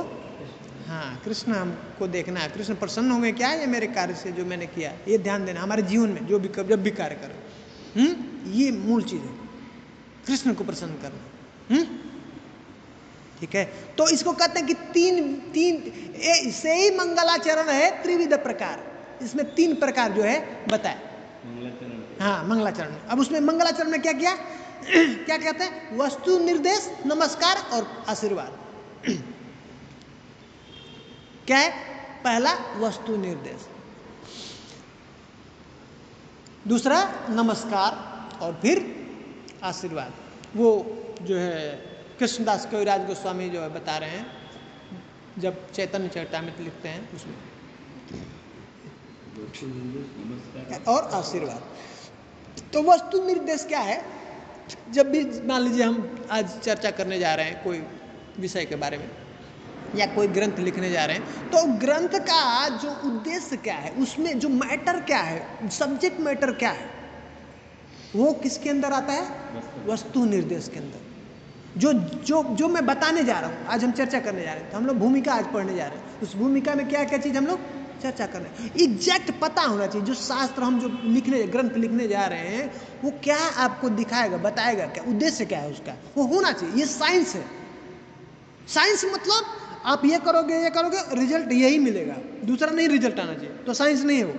हाँ, कृष्ण हमको देखना है, कृष्ण प्रसन्न होंगे क्या ये मेरे कार्य से जो मैंने किया, ये ध्यान देना हमारे जीवन में, जो भी जब भी कार्य करें, ये मूल चीज़ है, कृष्ण को प्रसन्न करना। ठीक है, तो इसको कहते हैं कि तीन से ही मंगलाचरण है त्रिविध प्रकार, इसमें 3 प्रकार जो है बताए मंगलाचरण। हाँ, मंगलाचरण। अब उसमें मंगलाचरण में क्या किया क्या कहते हैं, वस्तु निर्देश, नमस्कार और आशीर्वाद। क्या है, पहला वस्तु निर्देश, दूसरा नमस्कार और फिर आशीर्वाद। वो जो है कृष्णदास कविराज गोस्वामी जो है बता रहे हैं, जब चैतन्य चरितामृत लिखते हैं उसमें, नमस्कार और आशीर्वाद। तो वस्तु निर्देश क्या है, जब भी मान लीजिए हम आज चर्चा करने जा रहे हैं कोई विषय के बारे में या कोई ग्रंथ लिखने जा रहे हैं, तो ग्रंथ का जो उद्देश्य क्या है, उसमें जो मैटर क्या है, सब्जेक्ट मैटर क्या है, वो किसके अंदर आता है, वस्तु निर्देश के अंदर। जो जो जो मैं बताने जा रहा हूँ, आज हम चर्चा करने जा रहे हैं, तो हम लोग भूमिका आज पढ़ने जा रहे हैं, उस भूमिका में क्या क्या चीज़ हम लोग चर्चा कर रहे हैं, एग्जैक्ट पता होना चाहिए। जो शास्त्र हम जो लिखने, ग्रंथ लिखने जा रहे हैं, वो क्या आपको दिखाएगा, बताएगा, क्या उद्देश्य क्या है उसका, वो होना चाहिए। ये साइंस है। साइंस मतलब आप ये करोगे रिजल्ट यही मिलेगा, दूसरा नहीं रिजल्ट आना चाहिए, तो साइंस नहीं है वो।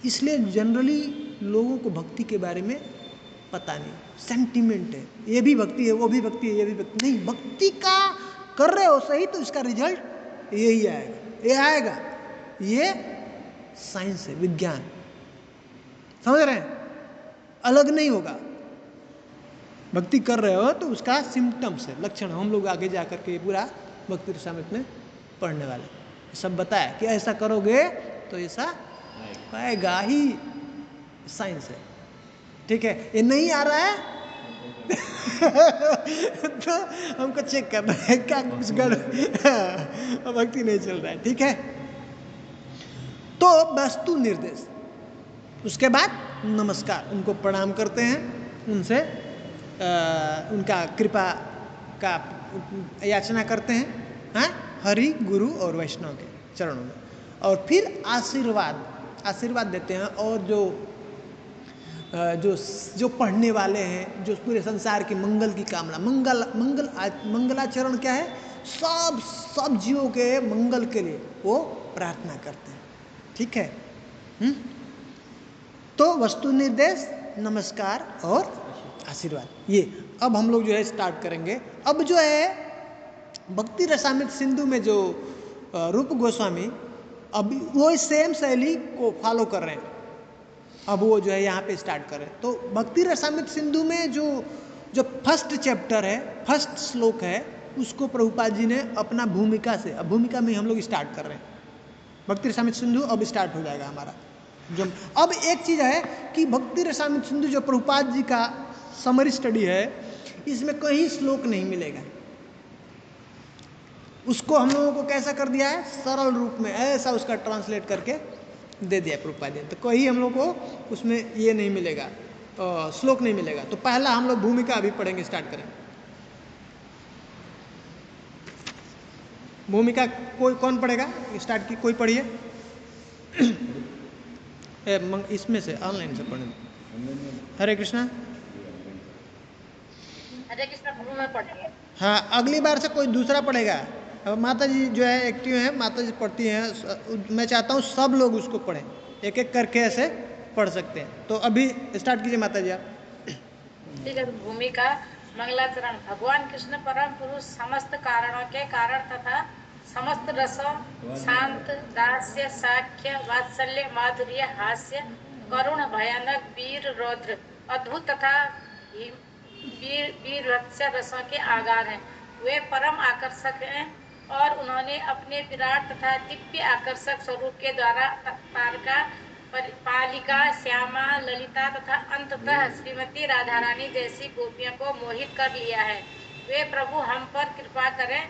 इसलिए जनरली लोगों को भक्ति के बारे में पता नहीं, सेंटिमेंट है, ये भी भक्ति है, वो भी भक्ति है, ये भी भक्ति नहीं। भक्ति का कर रहे हो सही तो इसका रिजल्ट यही आएगा, ये आएगा, ये साइंस है, विज्ञान, समझ रहे हैं, अलग नहीं होगा। भक्ति कर रहे हो तो उसका सिम्टम्स है, लक्षण। हम लोग आगे जा कर के पूरा भक्ति रसामृत में पढ़ने वाले सब बताया कि ऐसा करोगे तो ऐसा आएगा ही, साइंस है। ठीक है, ये नहीं आ रहा है तो हमको चेक करना है क्या कुछ भक्ति नहीं चल रहा है। ठीक है, तो वस्तु निर्देश, उसके बाद नमस्कार, उनको प्रणाम करते हैं, उनसे उनका कृपा का याचना करते हैं, हाँ, हरि, गुरु और वैष्णव के चरणों में, और फिर आशीर्वाद देते हैं। और जो पढ़ने वाले हैं, जो पूरे संसार की मंगल की कामना, मंगलाचरण क्या है, सब जीवों के मंगल के लिए वो प्रार्थना करते हैं। ठीक है, तो वस्तु निर्देश, नमस्कार और आशीर्वाद, ये अब हम लोग जो है स्टार्ट करेंगे। अब जो है भक्ति रसामृत सिंधु में जो रूप गोस्वामी अभी वो सेम शैली को फॉलो कर रहे हैं, अब वो जो है यहाँ पे स्टार्ट कर रहे हैं। तो भक्ति रसामृत सिंधु में जो फर्स्ट चैप्टर है, फर्स्ट श्लोक है, उसको प्रभुपाद जी ने अपना भूमिका से, अब भूमिका में हम लोग स्टार्ट कर रहे हैं। भक्ति रसामृत सिंधु अब स्टार्ट हो जाएगा हमारा। जो अब एक चीज़ है कि भक्ति रसामृत सिंधु जो प्रभुपाद जी का समरी स्टडी है, इसमें कहीं श्लोक नहीं मिलेगा। उसको हम लोगों को कैसा कर दिया है, सरल रूप में ऐसा उसका ट्रांसलेट करके दे दिया प्रभुपाद जी, तो कहीं हम लोग को उसमें ये नहीं मिलेगा, श्लोक नहीं मिलेगा। तो पहला हम लोग भूमिका अभी पढ़ेंगे, स्टार्ट करें। भूमिका कौन पढ़ेगा, स्टार्ट की कोई पढ़िए इसमें से, ऑनलाइन से पढ़ेंगे। हरे कृष्णा, हरे कृष्ण प्रभु में पढ़िए। हाँ, अगली बार से कोई दूसरा पढ़ेगा। अब माता जी जो है एक्टिव हैं, माता जी पढ़ती हैं, मैं चाहता हूँ सब लोग उसको पढ़ें, एक एक करके ऐसे पढ़ सकते हैं। तो अभी स्टार्ट कीजिए माता जी आप। ठीक है, भूमिका मंगलाचरण। भगवान कृष्ण परम पुरुष समस्त कारणों के कारण तथा समस्त रसों, शांत, दास्य, साख्य, वात्सल्य, माधुर्य, हास्य, करुण, भयानक, वीर, रौद्र, अद्भुत तथा वीरवत्स रसों के आगार हैं। वे परम आकर्षक हैं और उन्होंने अपने विराट तथा दिव्य आकर्षक स्वरूप के द्वारा तारका, पालिका, श्यामा, ललिता तथा अंततः श्रीमती राधा रानी जैसी गोपियों को मोहित कर लिया है। वे प्रभु हम पर कृपा करें,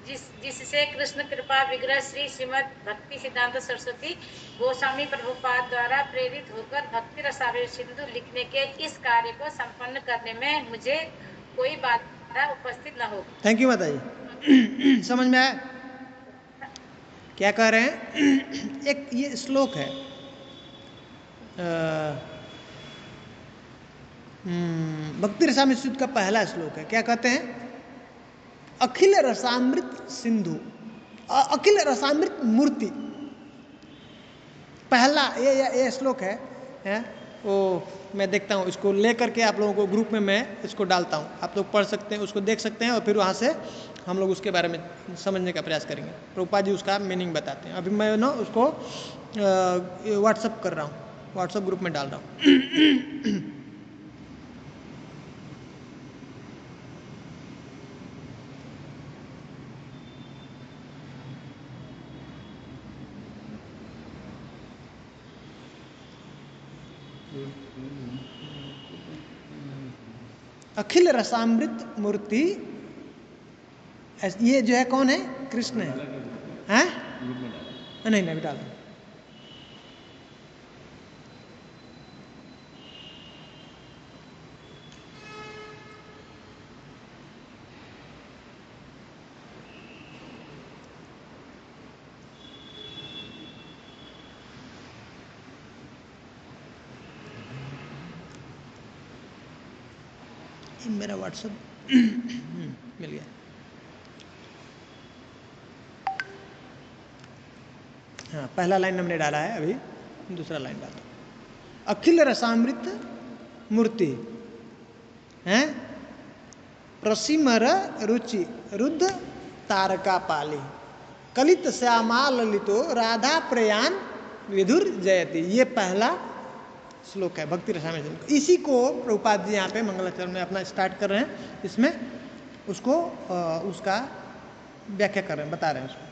जिससे कृष्ण कृपा विग्रह श्री श्रीमद भक्ति सिद्धांत सरस्वती गोस्वामी प्रभुपाद द्वारा प्रेरित होकर भक्ति रसावेश सिंधु लिखने के इस कार्य को संपन्न करने में मुझे कोई बाधा उपस्थित न हो। थैंक यू माता जी। समझ में आया क्या कह रहे हैं? एक ये श्लोक है, भक्ति रसामृत सिंधु का पहला श्लोक है। क्या कहते हैं? अखिल रसामृत सिंधु, अखिल रसामृत मूर्ति, पहला ये श्लोक है। वो मैं देखता हूँ, इसको लेकर के आप लोगों को ग्रुप में मैं इसको डालता हूँ, आप लोग पढ़ सकते हैं, उसको देख सकते हैं और फिर वहाँ से हम लोग उसके बारे में समझने का प्रयास करेंगे। प्रभुपाद जी उसका मीनिंग बताते हैं। अभी मैं ना उसको व्हाट्सअप कर रहा हूँ, व्हाट्सअप ग्रुप में डाल रहा हूँ। अखिल रसामृत मूर्ति, ये जो है कौन है? कृष्ण है। हैं? नहीं नहीं डाल दो। मेरा व्हाट्सएप मिल गया। हाँ, पहला लाइन हमने डाला है, अभी दूसरा लाइन डालता हूँ। अखिल रसामृत मूर्ति हैं, प्रसिमर रुचि रुद्ध तारका पाली, कलित श्यामा ललितो राधा प्रयाण विधुर जयति। ये पहला श्लोक है भक्ति रसामृत सिंधु। इसी को प्रभुपाद जी यहाँ पे मंगलाचरण में अपना स्टार्ट कर रहे हैं, इसमें उसको उसका व्याख्या कर रहे हैं, बता रहे हैं उसको।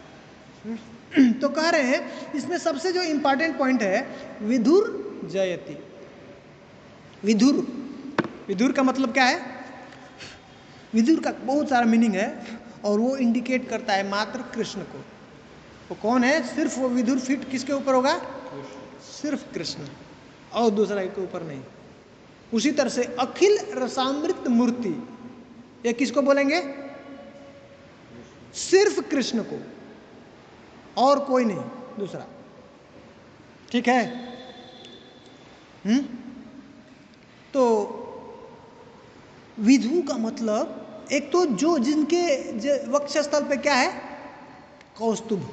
तो कह रहे हैं इसमें सबसे जो इम्पोर्टेंट पॉइंट है विधुर जयति। विधुर, विधुर का मतलब क्या है? विधुर का बहुत सारा मीनिंग है और वो इंडिकेट करता है मात्र कृष्ण को। वो कौन है? सिर्फ वो विधुर फिट किसके ऊपर होगा? सिर्फ कृष्ण और दूसरा के ऊपर नहीं। उसी तरह से अखिल रसामृत मूर्ति, ये किसको बोलेंगे? सिर्फ कृष्ण को और कोई नहीं दूसरा। ठीक है? तो विधु का मतलब एक तो जो जिनके वक्षस्थल पे क्या है? कौस्तुभ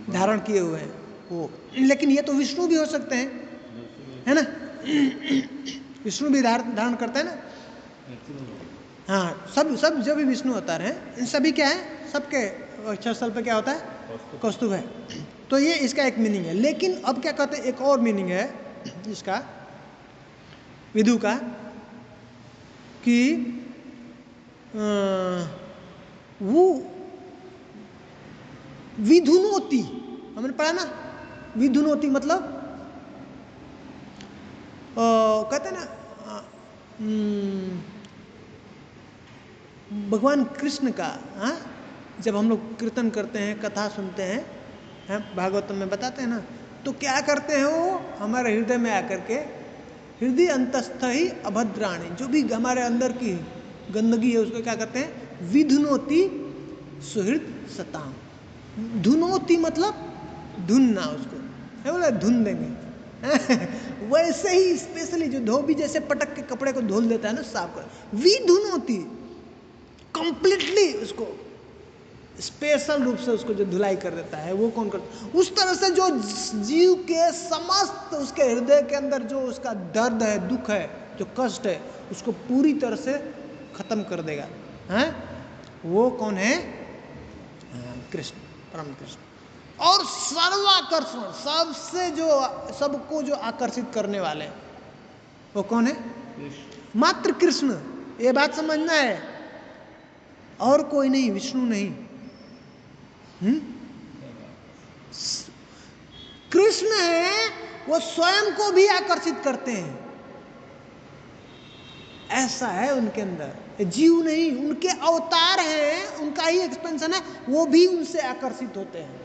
धारण किए हुए हैं वो। लेकिन ये तो विष्णु भी हो सकते हैं, है ना? विष्णु भी धारण करता है ना। हाँ, सब जो भी विष्णु अवतार हैं, इन सभी क्या है? सबके वक्षस्थल पे क्या होता है? कौस्तुभ है। तो ये इसका एक मीनिंग है। लेकिन अब क्या कहते हैं, एक और मीनिंग है इसका विधु का, कि वो विधुनोति, हमने पढ़ा ना, विधुनोति मतलब कहते हैं ना, भगवान कृष्ण का, हाँ, जब हम लोग कीर्तन करते हैं, कथा सुनते हैं, भागवतम में बताते हैं ना, तो क्या करते हैं? वो हमारे हृदय में आकर के, हृदय अंतस्थ ही अभद्राणी, जो भी हमारे अंदर की गंदगी है उसको क्या करते हैं? विधुनोति सुहृद सताम। धुनोति मतलब धुनना, उसको है बोला धुन देंगे। वैसे ही स्पेशली जो धोबी जैसे पटक के कपड़े को धुल देता है ना, साफ कर, विधुनोति, कंप्लीटली उसको स्पेशल रूप से उसको जो धुलाई कर देता है, वो कौन करता है? उस तरह से जो जीव के समस्त उसके हृदय के अंदर जो उसका दर्द है, दुख है, जो कष्ट है, उसको पूरी तरह से खत्म कर देगा। हैं? वो कौन है? कृष्ण, परम कृष्ण। और सर्वाकर्षण, सबसे जो सबको जो आकर्षित करने वाले, वो कौन है? मात्र कृष्ण, ये बात समझना है, और कोई नहीं, विष्णु नहीं। कृष्ण है, वो स्वयं को भी आकर्षित करते हैं, ऐसा है उनके अंदर। जीव नहीं, उनके अवतार हैं, उनका ही एक्सपेंशन है, वो भी उनसे आकर्षित होते हैं,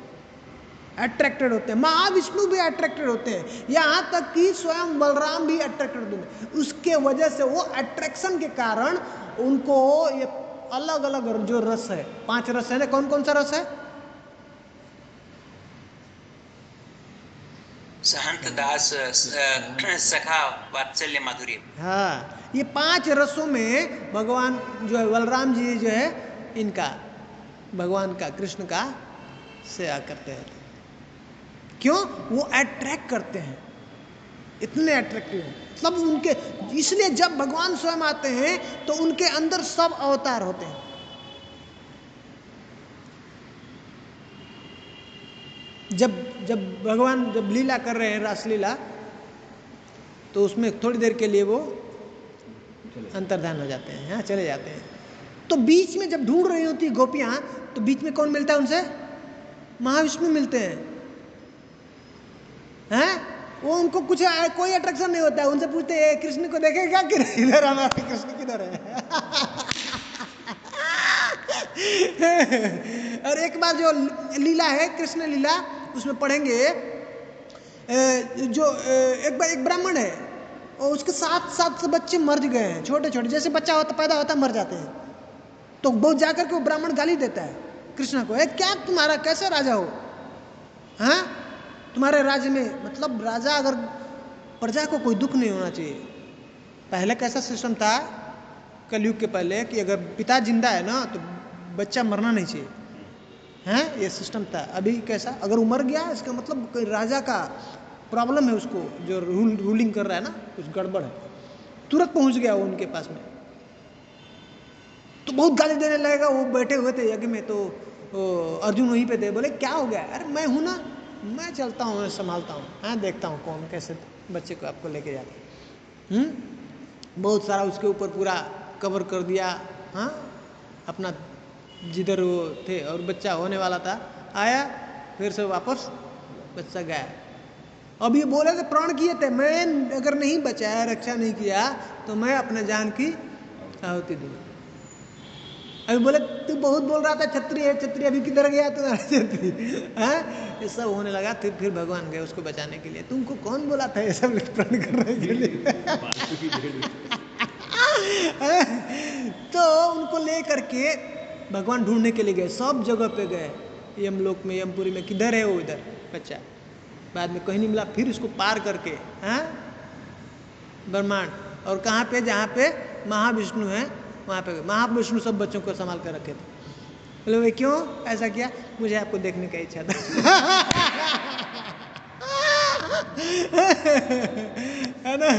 अट्रैक्टेड होते हैं। महाविष्णु भी अट्रैक्टेड होते हैं, यहाँ तक कि स्वयं बलराम भी अट्रैक्टेड होते हैं। उसके वजह से वो अट्रैक्शन के कारण उनको ये अलग अलग जो रस है, 5 रस है ना, कौन कौन सा रस है? सहंत दास, सखा, वात्सल्य, माधुर्य। हाँ, ये 5 रसों में भगवान जो है, बलराम जी जो है, इनका भगवान का, कृष्ण का सेवा करते हैं। क्यों? वो अट्रैक्ट करते हैं, इतने अट्रैक्टिव हैं सब उनके। इसलिए जब भगवान स्वयं आते हैं तो उनके अंदर सब अवतार होते हैं। जब भगवान जब लीला कर रहे हैं, रासलीला, तो उसमें थोड़ी देर के लिए वो अंतर्धान हो जाते हैं, चले जाते हैं। तो बीच में जब ढूंढ रही होती गोपियां, तो बीच में कौन मिलता है उनसे? महाविष्णु मिलते हैं। वो उनको कुछ कोई अट्रैक्शन नहीं होता है, उनसे पूछते हैं कृष्ण को देखेगा कि इधर हमारे कृष्ण किधर है? और एक बार जो लीला है, कृष्ण लीला, उसमें पढ़ेंगे, जो एक ब्राह्मण है और उसके 7 बच्चे मर गए हैं, छोटे छोटे, जैसे बच्चा होता पैदा होता मर जाते हैं। तो बहुत जाकर के वो ब्राह्मण गाली देता है कृष्ण को, क्या तुम्हारा कैसे राजा हो? तुम्हारे राज्य में, मतलब राजा अगर, प्रजा को कोई दुख नहीं होना चाहिए। पहले कैसा सिस्टम था, कलयुग के पहले, कि अगर पिता जिंदा है ना तो बच्चा मरना नहीं चाहिए, ये सिस्टम था। अभी कैसा, अगर वो मर गया, इसका मतलब कोई राजा का प्रॉब्लम है, उसको जो रूलिंग कर रहा है ना, कुछ गड़बड़ है, तुरंत पहुंच गया वो उनके पास में, तो बहुत गाली देने लगेगा। वो बैठे हुए थे यज्ञ में, तो अर्जुन वहीं पे थे, बोले क्या हो गया? अरे मैं हूं ना, मैं चलता हूँ, संभालता हूँ, देखता हूँ कौन कैसे बच्चे को आपको लेके जाते। बहुत सारा उसके ऊपर पूरा कवर कर दिया, अपना जिधर वो थे, और बच्चा होने वाला था, आया फिर से वापस बच्चा गया। अब ये बोले थे, प्राण किए थे, मैं अगर नहीं बचाया, रक्षा नहीं किया, तो मैं अपने जान की आहुति दूंगा। अभी बोले तू बहुत बोल रहा था क्षत्रिय है, क्षत्रिय, अभी किधर गया तुम्हारा क्षत्रिय? ये सब होने लगा। फिर भगवान गए उसको बचाने के लिए। तुमको कौन बोला था ये सब प्रण करने के लिए? तो उनको ले करके भगवान ढूंढने के लिए गए, सब जगह पे गए, यमलोक में, यमपुरी में, किधर है वो, इधर बच्चा। बाद में कहीं नहीं मिला, फिर उसको पार करके ब्रह्मांड, और कहाँ पे, जहाँ पे महाविष्णु है, वहाँ पे महाविष्णु सब बच्चों को संभाल कर रखे थे। बोले वे क्यों ऐसा किया? मुझे आपको देखने का इच्छा था। है ना?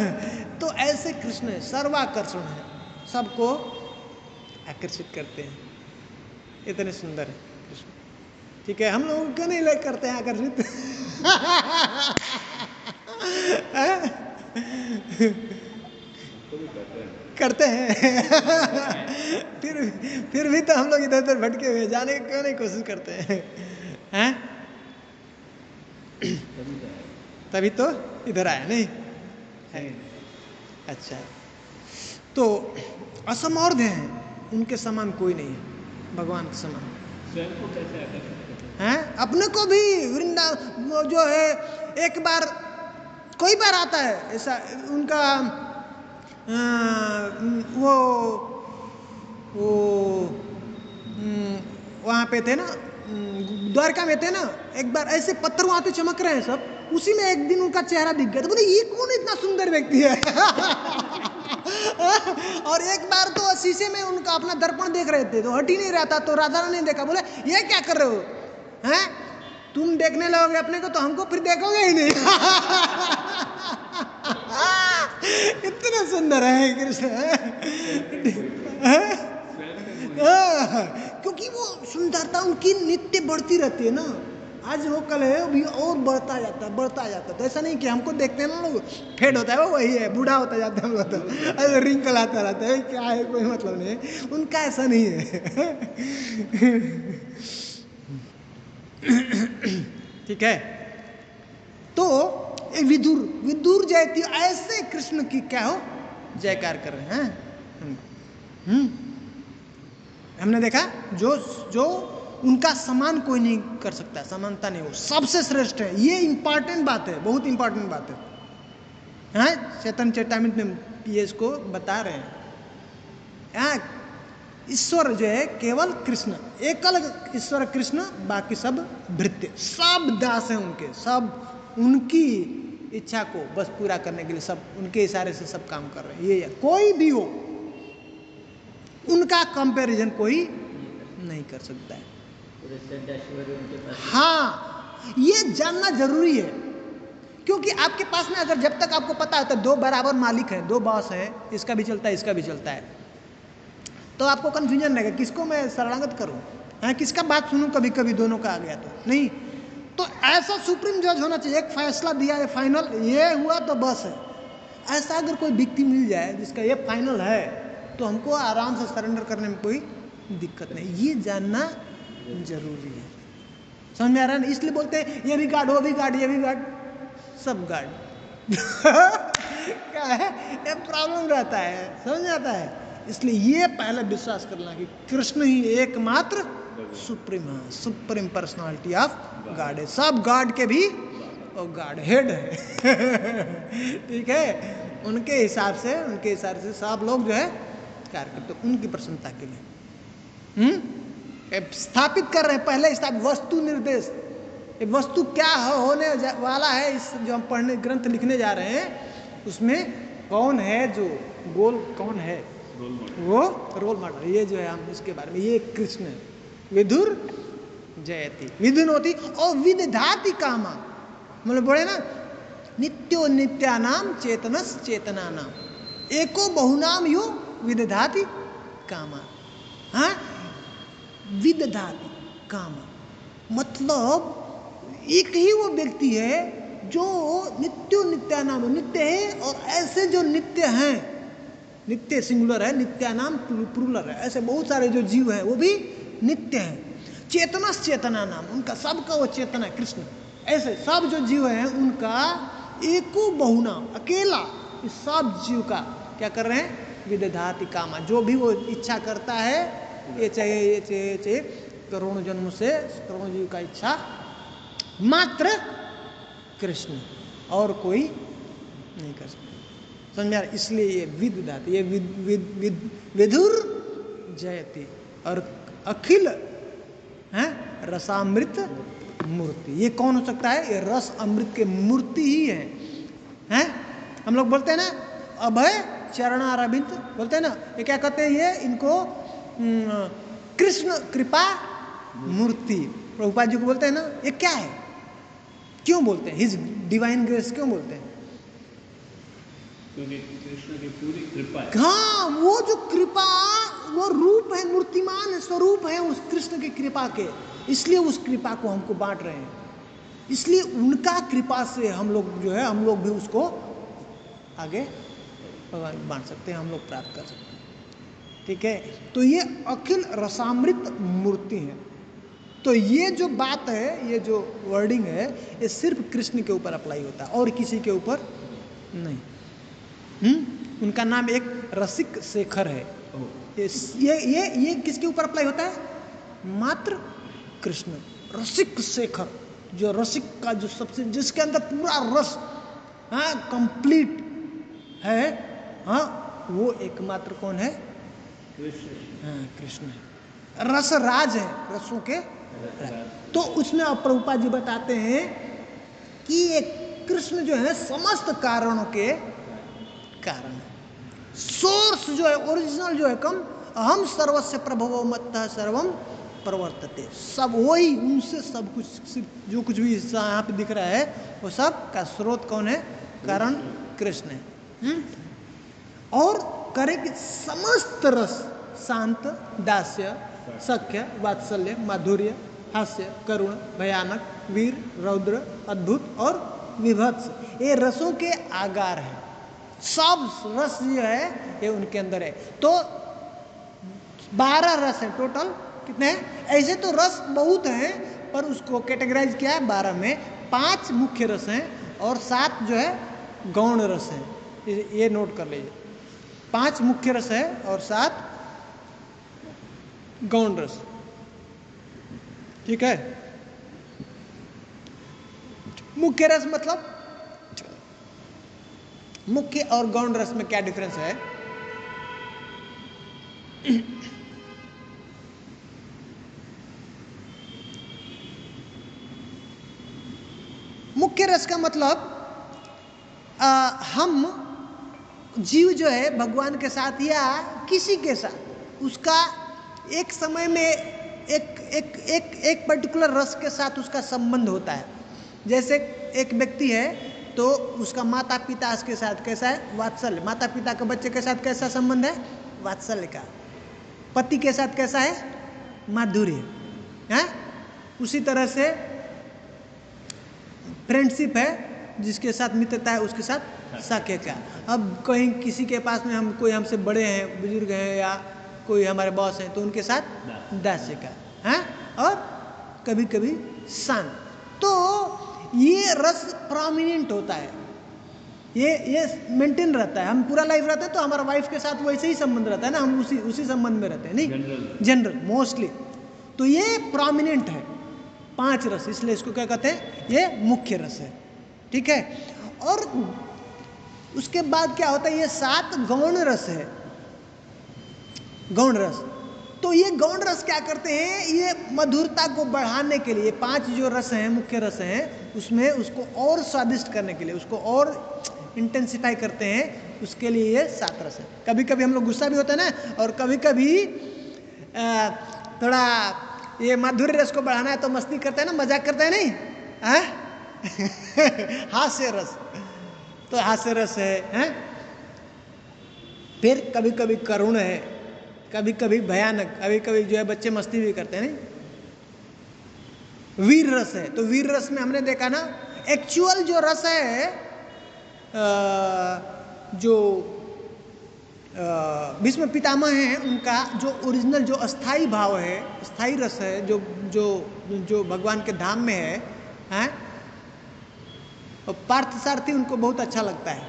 तो ऐसे कृष्ण है, सर्वाकर्षण है, सबको आकर्षित करते हैं, इतने सुंदर है कृष्ण। ठीक है, हम लोग क्यों नहीं लोग करते हैं आकर्षित? करते हैं। फिर भी तो हम लोग इधर उधर भटके हुए, जाने की क्यों नहीं कोशिश करते हैं? तभी तो इधर आया नहीं है। अच्छा, तो असमर्थ हैं, उनके समान कोई नहीं है, भगवान के समान। स्वयं को कैसे आकर्षित हैं? अपने को भी वृंदावन जो है, एक बार कोई बार आता है ऐसा, उनका वो वहाँ पे थे ना, द्वारका में थे ना, एक बार ऐसे पत्थर वहाँ पे चमक रहे हैं सब, उसी में एक दिन उनका चेहरा दिख गया, तो बोले ये कौन इतना सुंदर व्यक्ति है? और एक बार तो शीशे में उनका अपना दर्पण देख रहे थे, तो हट ही नहीं रहा था, तो राधा ने देखा, बोले ये क्या कर रहे हो? हैं, तुम देखने लगोगे अपने को तो हमको फिर देखोगे ही नहीं। इतना सुंदर है कृष्ण। क्योंकि वो सुंदरता उनकी नित्य बढ़ती रहती है ना, आज वो कल है अभी और बढ़ता जाता है। तो ऐसा नहीं कि हमको देखते हैं ना लोग फेड होता है वो वही है, बूढ़ा होता जाता है हम लोग, तो अरे रिंकल आता रहता है, क्या है कोई मतलब नहीं है, उनका ऐसा नहीं है। ठीक है, तो विदुर जयती ऐसे कृष्ण की क्या हो जयकार कर रहे हैं। हमने देखा जो उनका समान कोई नहीं कर सकता, समानता नहीं, वो सबसे श्रेष्ठ है। ये इंपॉर्टेंट बात है, बहुत इंपॉर्टेंट बात है। हाँ, चैतन्य चैतामृत में ये इसको बता रहे हैं। ईश्वर जो है केवल कृष्ण, एकल ईश्वर कृष्ण, बाकी सब भृत्य, सब दास हैं उनके, सब उनकी इच्छा को बस पूरा करने के लिए सब उनके इशारे से सब काम कर रहे हैं। ये कोई भी हो, उनका कंपैरिजन कोई नहीं कर सकता है। हाँ, ये जानना जरूरी है, क्योंकि आपके पास में अगर जब तक आपको पता है तो दो बराबर मालिक हैं, दो बॉस हैं, इसका भी चलता है इसका भी चलता है, तो आपको कंफ्यूजन रहेगा किसको मैं शरणागत करूं, हाँ, किसका बात सुनूं, कभी कभी दोनों का आ गया तो नहीं। तो ऐसा सुप्रीम जज होना चाहिए, एक फैसला दिया है फाइनल, ये हुआ तो बस है। ऐसा अगर कोई व्यक्ति मिल जाए जिसका ये फाइनल है, तो हमको आराम से सरेंडर करने में कोई दिक्कत नहीं। ये जानना जरूरी है, समझ में आ रहा है ना? इसलिए बोलते हैं ये भी गार्ड, वो भी गार्ड, ये भी गार्ड, सब गार्ड। क्या है, ये प्रॉब्लम रहता है, समझ आता है। इसलिए ये पहले विश्वास करना कि कृष्ण ही एकमात्र सुप्रीम पर्सनालिटी ऑफ गॉड है, सब गॉड के भी और गॉड हेड है। ठीक है, उनके हिसाब से सब लोग जो है कार्य करते, तो उनकी प्रसन्नता के लिए स्थापित कर रहे हैं। पहले स्थापित वस्तु निर्देश, वस्तु क्या होने वाला है, इस जो हम पढ़ने ग्रंथ लिखने जा रहे हैं उसमें कौन है जो गोल, कौन है वो रोल मॉडल, ये जो है हम इसके बारे में, ये कृष्ण है। विदुर जयति विदुनोति और विदधाति कामा, मतलब बोले ना नित्यो नित्यानाम चेतनस चेतनानाम एको बहुनाम यो विदधाति कामा। हाँ, विदधाति कामा मतलब एक ही वो व्यक्ति है जो नित्यो नित्यानाम, नित्य है, और ऐसे जो नित्य हैं, नित्य सिंगुलर है, नित्यानाम प्लूरल है, ऐसे बहुत सारे जो जीव हैं वो भी नित्य हैं। चेतनस चेतना नाम, उनका सबका वो चेतना कृष्ण, ऐसे सब जो जीव हैं उनका एको बहुनाम, अकेला इस सब जीव का क्या कर रहे हैं, विदधाति कामा, जो भी वो इच्छा करता है, ये चाहिए करोड़ों जन्म से करोड़ों जीव का इच्छा मात्र कृष्ण, और कोई नहीं कर सकता। समझ में आ रहा? इसलिए ये विदधाति, ये विदुर जयति, और अखिल है रसामृत मूर्ति। ये कौन हो सकता है? ये रस अमृत के मूर्ति ही है, हैं? हम लोग बोलते हैं ना अभय चरणारविंद, बोलते हैं ना, ये क्या कहते हैं, ये इनको कृष्ण कृपा मूर्ति प्रभुपाद जी को बोलते हैं ना। ये क्या है, क्यों बोलते हैं हिज डिवाइन ग्रेस, क्यों बोलते हैं? क्योंकि कृष्ण की पूरी कृपा है। हाँ, वो जो कृपा, वो रूप है, मूर्तिमान स्वरूप है उस कृष्ण की कृपा के, इसलिए उस कृपा को हमको बांट रहे हैं। इसलिए उनका कृपा से हम लोग जो है, हम लोग भी उसको आगे भगवान बांट सकते हैं, हम लोग प्राप्त कर सकते हैं। ठीक है, तो ये अखिल रसामृत मूर्ति है। तो ये जो बात है, ये जो वर्डिंग है, ये सिर्फ कृष्ण के ऊपर अप्लाई होता है और किसी के ऊपर नहीं। उनका नाम एक रसिक शेखर है। ये किसके ऊपर अप्लाई होता है? मात्र कृष्ण, रसिक शेखर, जो रसिक का जो सबसे, जिसके अंदर पूरा रस, हाँ, कंप्लीट है, हाँ, वो एकमात्र कौन है? कृष्ण। हाँ, कृष्ण है, रस राज है, रसों के राज। तो उसमें अब प्रभुपाद जी बताते हैं कि ये कृष्ण जो है समस्त कारणों के कारण है, सोर्स जो है, ओरिजिनल जो है, कम अहम सर्वस्य प्रभवो मत्तः सर्वम प्रवर्तते, सब वही, उनसे सब कुछ, सिर्फ जो कुछ भी यहाँ पे दिख रहा है वो सब का स्रोत कौन है? कारण कृष्ण है। और करे कि समस्त रस, शांत, दास्य, सख्य, वात्सल्य, माधुर्य, हास्य, करुण, भयानक, वीर, रौद्र, अद्भुत और विभत्स, ये रसों के आगार हैं। सब रस जो है ये उनके अंदर है। तो 12 रस है टोटल। कितने हैं? ऐसे तो रस बहुत हैं, पर उसको कैटेगराइज किया है 12 में। 5 मुख्य रस हैं और 7 जो है गौण रस हैं। ये नोट कर लीजिए, 5 मुख्य रस है और 7 गौण रस। ठीक है। मुख्य रस मतलब मुख्य और गौण रस में क्या डिफरेंस है? मुख्य रस का मतलब हम जीव जो है भगवान के साथ या किसी के साथ उसका एक समय में एक पर्टिकुलर रस के साथ उसका संबंध होता है। जैसे एक व्यक्ति है तो उसका माता पिता के साथ कैसा है? वात्सल्य। माता पिता के बच्चे के साथ कैसा संबंध है? वात्सल्य का। पति के साथ कैसा है? माधुर्य है। उसी तरह से फ्रेंडशिप है, जिसके साथ मित्रता है उसके साथ साख्य का। अब कहीं किसी के पास में हम कोई हमसे बड़े हैं, बुजुर्ग हैं या कोई हमारे बॉस हैं, तो उनके साथ दास्य का है। और कभी कभी शांत। तो ये रस प्रोमिनेंट होता है, ये मेंटेन रहता है। हम पूरा लाइफ रहते हैं तो हमारा वाइफ के साथ वैसे ही संबंध रहता है ना, हम उसी संबंध में रहते हैं, नहीं जनरल मोस्टली। तो ये प्रोमिनेंट है 5 रस, इसलिए इसको क्या कहते हैं? ये मुख्य रस है। ठीक है। और उसके बाद क्या होता है? ये 7 गौण रस है। गौण रस, तो ये गौण रस क्या करते हैं? ये मधुरता को बढ़ाने के लिए 5 जो रस हैं, मुख्य रस हैं, उसमें उसको और स्वादिष्ट करने के लिए, उसको और इंटेंसिफाई करते हैं, उसके लिए ये 7 रस है। कभी कभी हम लोग गुस्सा भी होता है ना, और कभी कभी थोड़ा ये माधुर्य रस को बढ़ाना है तो मस्ती करते हैं ना, मजाक करते हैं, नहीं है? हास्य रस, तो हास्य रस है। फिर कभी कभी करुण है, कभी कभी भयानक, कभी कभी जो है बच्चे मस्ती भी करते हैं, नहीं। वीर रस है, तो वीर रस में हमने देखा ना, एक्चुअल जो रस है, जो भीष्म पितामह हैं, उनका जो ओरिजिनल जो अस्थाई भाव है, स्थाई रस है, जो जो जो भगवान के धाम में है, और पार्थसारथी उनको बहुत अच्छा लगता है,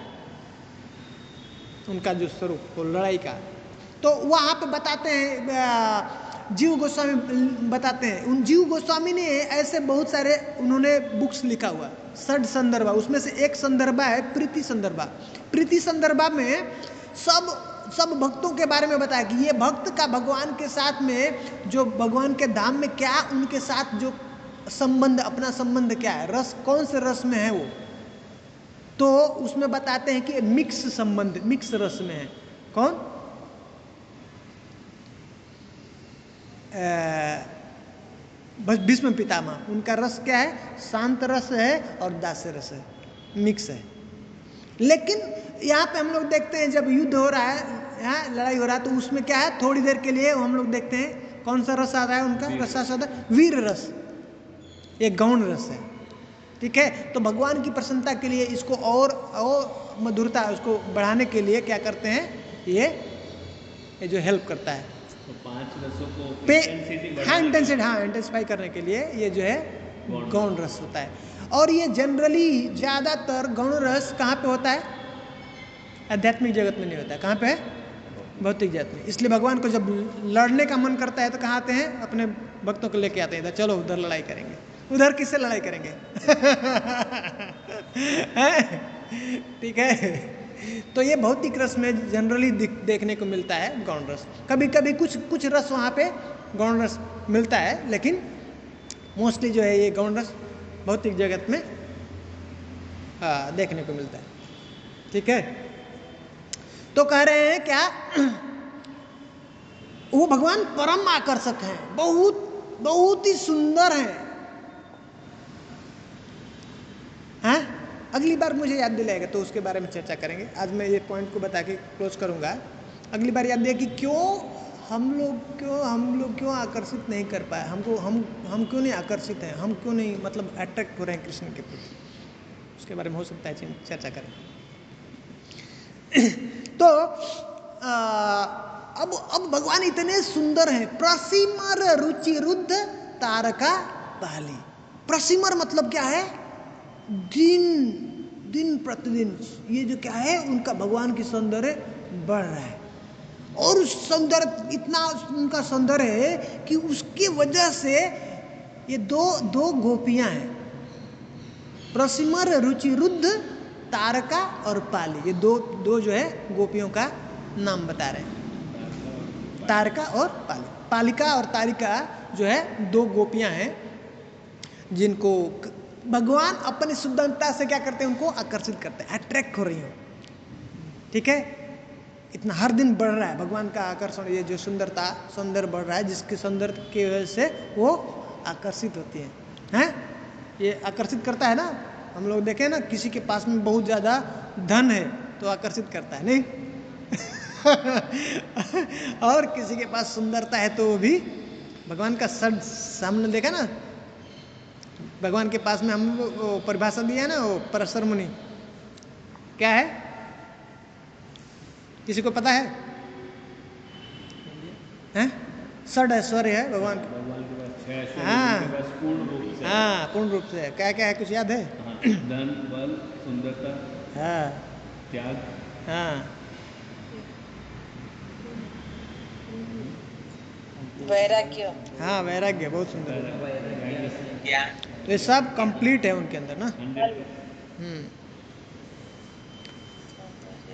उनका जो स्वरूप वो लड़ाई का। तो वहाँ पे बताते हैं, जीव गोस्वामी बताते हैं, उन जीव गोस्वामी ने ऐसे बहुत सारे उन्होंने बुक्स लिखा हुआ, 6 संदर्भा, उसमें से एक संदर्भा है प्रीति संदर्भा। प्रीति संदर्भा में सब भक्तों के बारे में बताया कि ये भक्त का भगवान के साथ में, जो भगवान के धाम में क्या उनके साथ जो संबंध, अपना संबंध क्या है, रस कौन से रस में है वो। तो उसमें बताते हैं कि मिक्स संबंध, मिक्स रस में है। कौन? भीष्म पितामह, उनका रस क्या है? शांत रस है और दास्य रस है, मिक्स है। लेकिन यहाँ पे हम लोग देखते हैं जब युद्ध हो रहा है, यहाँ लड़ाई हो रहा है, तो उसमें क्या है? थोड़ी देर के लिए हम लोग देखते हैं कौन सा रस आता है उनका? रस आता है वीर रस, ये गौण रस है। ठीक है। तो भगवान की प्रसन्नता के लिए इसको और मधुरता उसको बढ़ाने के लिए क्या करते हैं? ये जो हेल्प करता है तो 5 रसों को इंटेंसिफाई करने के लिए ये जो है गौण रस होता है। और ये जनरली ज़्यादातर गौण रस कहाँ पे होता है? आध्यात्मिक जगत में नहीं होता है। कहाँ पे है? भौतिक जगत में। इसलिए भगवान को जब लड़ने का मन करता है तो कहाँ आते हैं? अपने भक्तों को लेके आते हैं, इधर चलो उधर लड़ाई करेंगे। उधर किससे लड़ाई करेंगे? ठीक है। तो ये भौतिक रस में जनरली देखने को मिलता है गौण रस। कभी कभी कुछ रस वहाँ पे गौण रस मिलता है, लेकिन मोस्टली जो है ये गौण रस भौतिक जगत में देखने को मिलता है। ठीक है। तो कह रहे हैं क्या? वो भगवान परम आकर्षक हैं, बहुत ही सुंदर हैं। हाँ? अगली बार मुझे याद दिलाएगा तो उसके बारे में चर्चा करेंगे। आज मैं ये पॉइंट को बता के क्लोज करूंगा। अगली बार याद दिया कि क्यों हम लोग क्यों आकर्षित नहीं कर पाए, हम क्यों नहीं आकर्षित हैं, हम क्यों नहीं मतलब अट्रैक्ट हो रहे हैं कृष्ण के प्रति, उसके बारे में हो सकता है चर्चा करें। तो अब भगवान इतने सुंदर हैं। प्रसिमर रुचि रुद्ध तारका पाली। प्रसिमर मतलब क्या है, दिन प्रतिदिन ये जो क्या है उनका भगवान की सौंदर्य बढ़ रहा है, और उस सौंदर्य इतना उनका सौंदर्य है कि उसकी वजह से ये दो गोपियां हैं, प्रसिमर रुचि रुद्ध तारका और पाली, ये दो जो है गोपियों का नाम बता रहे हैं, तारका और पाली। पालिका और तारिका जो है दो गोपियां हैं जिनको भगवान अपनी सुंदरता से क्या करते हैं, उनको आकर्षित करते हैं, अट्रैक्ट हो रही हो। ठीक है, इतना हर दिन बढ़ रहा है भगवान का आकर्षण, ये जो सौंदर्य बढ़ रहा है, जिसके सौंदर्य की वजह से वो आकर्षित होती हैं। ये आकर्षित करता है ना, हम लोग देखें ना, किसी के पास में बहुत ज़्यादा धन है तो आकर्षित करता है नहीं और किसी के पास सुंदरता है तो वो भी भगवान का सामने देखा ना, भगवान के पास में हम वो परिभाषा दिया है ना, वो परशर मुनि क्या है, किसी को पता है? हैं? षड ऐश्वर्य है भगवान के पास 6 ऐश्वर्य, हाँ। उनके पास पूर्ण रूप से। हाँ, पूर्ण रूप से क्या क्या है, कुछ याद है? हाँ, धन, बल, सुंदरता, हाँ त्याग, हाँ, वैराग्य। हाँ वैराग्य, बहुत सुंदर। ज्ञान। तो ये सब कंप्लीट है उनके अंदर ना। 100%।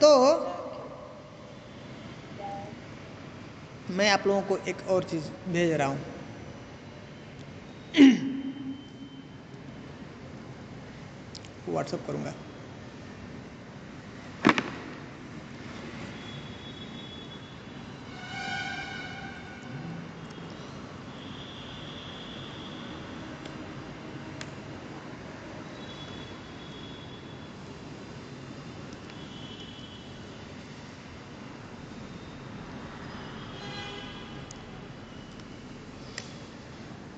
तो मैं आप लोगों को एक और चीज भेज रहा हूं, व्हाट्सएप करूंगा।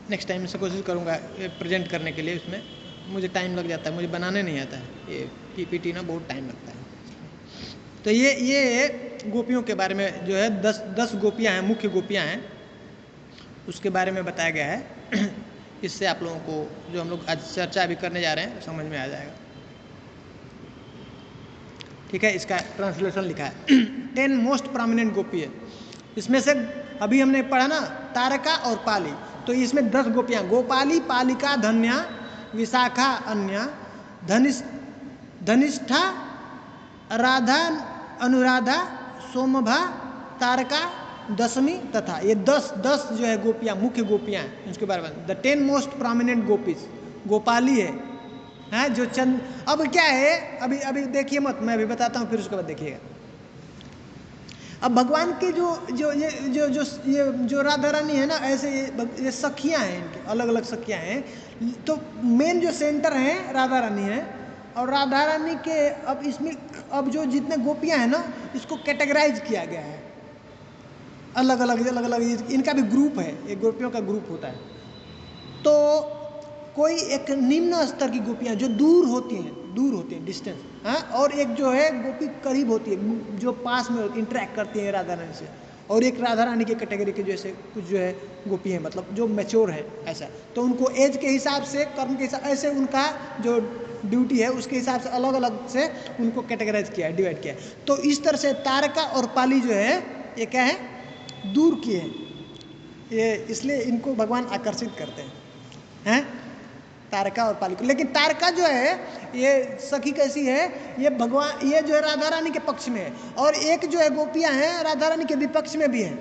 नेक्स्ट टाइम से कोशिश करूंगा ये प्रेजेंट करने के लिए, उसमें मुझे टाइम लग जाता है, मुझे बनाने नहीं आता है, ये पीपीटी ना बहुत टाइम लगता है। तो ये गोपियों के बारे में जो है 10 गोपियां हैं, मुख्य गोपियां हैं, उसके बारे में बताया गया है। इससे आप लोगों को जो हम लोग आज चर्चा अभी करने जा रहे हैं समझ में आ जाएगा। ठीक है, इसका ट्रांसलेशन लिखा है 10 मोस्ट प्रोमिनेंट गोपी है। इसमें से अभी हमने पढ़ा ना तारका और पाली, तो इसमें 10 गोपियां, गोपाली, पालिका, धन्या, विशाखा, अन्या, धनिष्ठा, राधा, अनुराधा, सोमभा, तारका, दशमी तथा, ये 10 जो है गोपियां, मुख्य गोपियां हैं, उसके बारे में the 10 most prominent gopis. Gopali है जो चंद, अब क्या है, अभी देखिए मत, मैं अभी बताता हूँ, फिर उसके बाद देखिएगा। अब भगवान के जो राधा रानी है ना, ऐसे ये सखियां हैं, इनके अलग अलग सखियां हैं। तो मेन जो सेंटर है राधा रानी है, और राधा रानी के अब जो जितने गोपियां हैं ना, इसको कैटेगराइज किया गया है, अलग अलग इनका भी ग्रुप है, एक गोपियों का ग्रुप होता है। तो कोई एक निम्न स्तर की गोपियां जो दूर होती हैं डिस्टेंस, हाँ, और एक जो है गोपी करीब होती है, जो पास में इंटरेक्ट करती है राधा रानी से, और एक राधा रानी की कैटेगरी के जैसे कुछ जो है गोपी है, मतलब जो मैच्योर है ऐसा। तो उनको एज के हिसाब से, कर्म के हिसाब ऐसे उनका जो ड्यूटी है उसके हिसाब से अलग अलग से उनको कैटेगराइज किया है, डिवाइड किया है। तो इस तरह से तारका और पाली जो है ये क्या है, दूर की है, ये इसलिए इनको भगवान आकर्षित करते हैं तारका और पाली को। लेकिन तारका जो है ये सखी कैसी है, ये भगवान, ये जो है राधा रानी के पक्ष में है, और एक जो है गोपियां हैं राधा रानी के विपक्ष में भी है।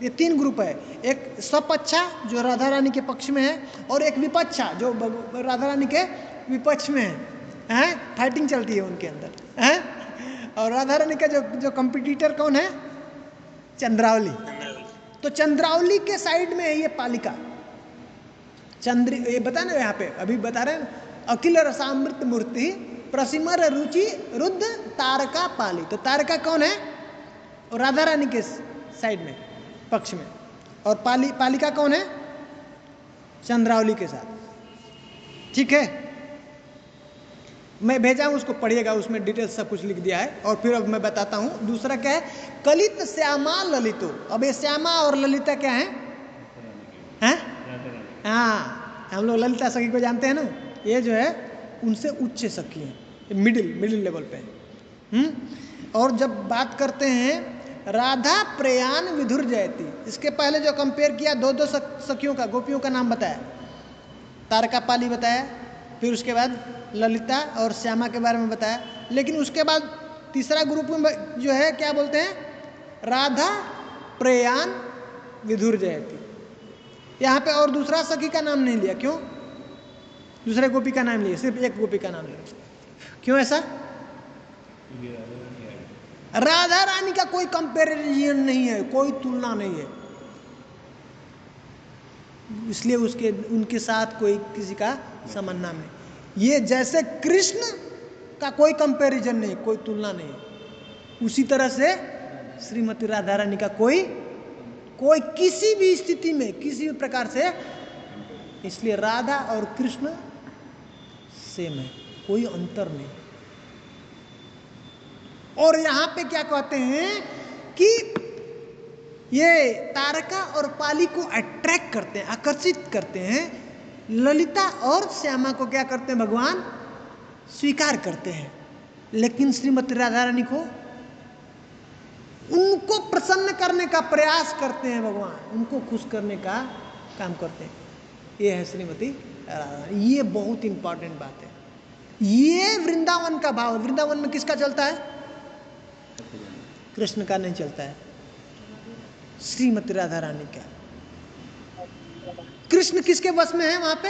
ये 3 ग्रुप है, एक सपक्षा जो राधा रानी के पक्ष में है, और एक विपक्षा जो राधा रानी के विपक्ष में है, फाइटिंग चलती है उनके अंदर है। और राधा रानी का जो कंपटीटर कौन है, चंद्रावली। तो चंद्रावली के साइड में है ये पालिका, ये बता ना, यहाँ पे अभी बता रहे हैं, अखिल रसामृत मूर्ति प्रसिमर रुचि रुद्ध तारका पाली। तो तारका कौन है, और राधा रानी के साइड में पक्ष में, और पालिका कौन है? चंद्रावली के साथ। ठीक है, मैं भेजा हूं, उसको पढ़िएगा, उसमें डिटेल सब कुछ लिख दिया है। और फिर अब मैं बताता हूं दूसरा क्या है, कलित श्यामा ललितो। अब ये श्यामा और ललिता क्या है? हैं? हाँ, हम लोग ललिता सखी को जानते हैं ना, ये जो है उनसे उच्च सखी है, मिडिल लेवल पे। और जब बात करते हैं राधा प्रयाण विधुर जयती, इसके पहले जो कंपेयर किया दो सखियों का, गोपियों का नाम बताया, तारका पाली बताया, फिर उसके बाद ललिता और श्यामा के बारे में बताया, लेकिन उसके बाद तीसरा ग्रुप में जो है क्या बोलते हैं, राधा प्रयाण विधुर जयती। यहाँ पे और दूसरा सखी का नाम नहीं लिया, क्यों? दूसरे गोपी का नाम लिया, सिर्फ एक गोपी का नाम लिया, क्यों ऐसा? राधा रानी का कोई कंपैरिजन नहीं है, कोई तुलना नहीं है, इसलिए उनके साथ कोई किसी का समन्वय नहीं। ये जैसे कृष्ण का कोई कंपैरिजन नहीं, कोई तुलना नहीं, उसी तरह से श्रीमती राधा रानी का कोई किसी भी स्थिति में किसी भी प्रकार से, इसलिए राधा और कृष्ण सेम है, कोई अंतर नहीं। और यहां पे क्या कहते हैं कि ये तारका और पाली को अट्रैक्ट करते हैं, आकर्षित करते हैं, ललिता और श्यामा को क्या करते हैं, भगवान स्वीकार करते हैं, लेकिन श्रीमती राधा रानी को, उनको प्रसन्न करने का प्रयास करते हैं भगवान, उनको खुश करने का काम करते हैं। ये है श्रीमती राधा रानी। ये बहुत इंपॉर्टेंट बात है। ये वृंदावन का भाव, वृंदावन में किसका चलता है? कृष्ण का नहीं चलता है, श्रीमती राधा रानी का। कृष्ण किसके वश में है वहां पे?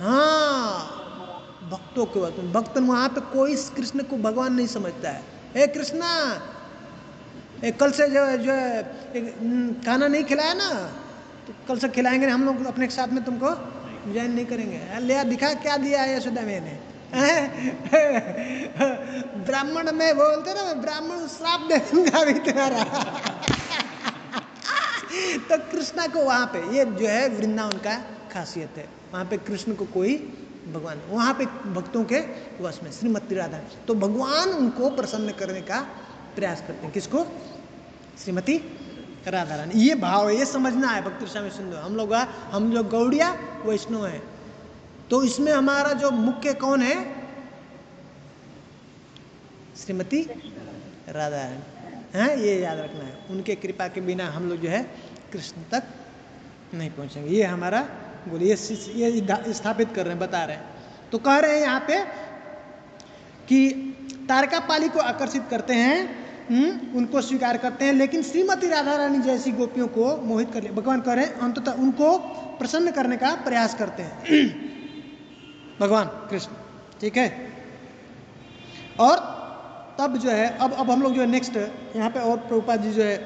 हाँ, भक्तों के वश में। भक्त वहां पे कोई कृष्ण को भगवान नहीं समझता है। हे कृष्णा, कल से जो खाना नहीं खिलाया ना, तो कल से खिलाएंगे हम लोग अपने साथ में, तुमको ज्वाइन नहीं करेंगे। ले दिखा क्या दिया है यशोदा मैंने। ब्राह्मण में बोलते ना, ब्राह्मण श्राप दे दूंगा अभी तुम्हारा। तो कृष्णा को वहां पे, ये जो है वृंदावन का खासियत है, वहां पे कृष्ण को कोई भगवान, वहां पे भक्तों के वश में श्रीमती राधा। तो भगवान उनको प्रसन्न करने का प्रयास करते हैं, किसको? श्रीमती राधा रानी। ये भाव है, ये समझना है भक्ति स्वामी सिंधु। हम लोग गौड़िया वैष्णव हैं, तो इसमें हमारा जो मुख्य कौन है? श्रीमती राधा रानी है, ये याद रखना है। उनके कृपा के बिना हम लोग जो है कृष्ण तक नहीं पहुंचेंगे। ये हमारा गोल, ये स्थापित कर रहे हैं, बता रहे हैं। तो कह रहे हैं यहाँ पे कि तारका पाली को आकर्षित करते हैं, उनको स्वीकार करते हैं, लेकिन श्रीमती राधा रानी जैसी गोपियों को मोहित कर ले, भगवान कह रहे हैं अंततः उनको प्रसन्न करने का प्रयास करते हैं भगवान कृष्ण। ठीक है, और तब जो है अब हम लोग जो है नेक्स्ट यहाँ पे, और प्रभुपाद जी जो है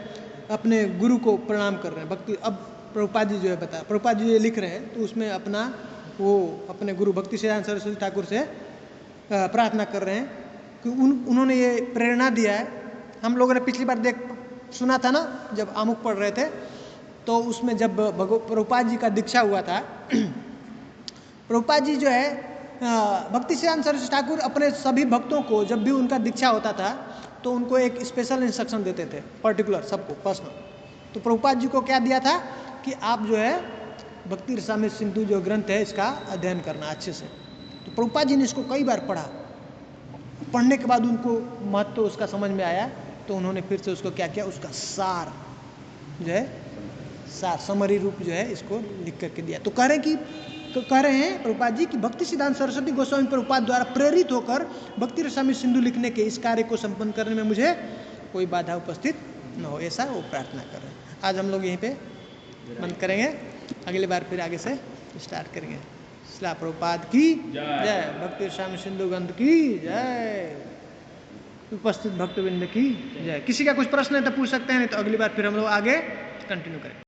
अपने गुरु को प्रणाम कर रहे हैं भक्ति। अब प्रभुपाद जी जो है प्रभुपाद जी ये लिख रहे हैं, तो उसमें अपने गुरु भक्ति सिद्धांत सरस्वती ठाकुर से प्रार्थना कर रहे हैं कि उन्होंने ये प्रेरणा दिया है। हम लोगों ने पिछली बार सुना था ना, जब आमुख पढ़ रहे थे, तो उसमें जब प्रभुपाद जी का दीक्षा हुआ था, प्रभुपाद जी जो है भक्ति सिद्धांत सरस्वती ठाकुर अपने सभी भक्तों को जब भी उनका दीक्षा होता था, तो उनको एक स्पेशल इंस्ट्रक्शन देते थे, पर्टिकुलर सबको पर्सनल। तो प्रभुपाद जी को क्या दिया था कि आप जो है भक्ति रसामृत सिंधु जो ग्रंथ है, इसका अध्ययन करना अच्छे से। तो प्रभुपाद जी ने इसको कई बार पढ़ा, पढ़ने के बाद उनको महत्व उसका समझ में आया, तो उन्होंने फिर से उसको क्या किया, उसका सार जो है, सार समरी रूप जो है इसको लिख करके दिया। तो कह रहे हैं प्रभुपाद जी कि भक्ति सिद्धांत सरस्वती गोस्वामी प्रभुपाद द्वारा प्रेरित होकर भक्ति रसामृत सिंधु लिखने के इस कार्य को संपन्न करने में मुझे कोई बाधा उपस्थित न हो, ऐसा वो प्रार्थना कर रहे हैं। आज हम लोग यहीं पे बंद करेंगे, अगली बार फिर आगे से स्टार्ट करेंगे। श्रील प्रभुपाद की जय, भक्ति रसामृत सिंधु ग्रंथ की जय, उपस्थित भक्तवृंद की जय। किसी का कुछ प्रश्न है तो पूछ सकते हैं, नहीं तो अगली बार फिर हम लोग आगे कंटिन्यू करें।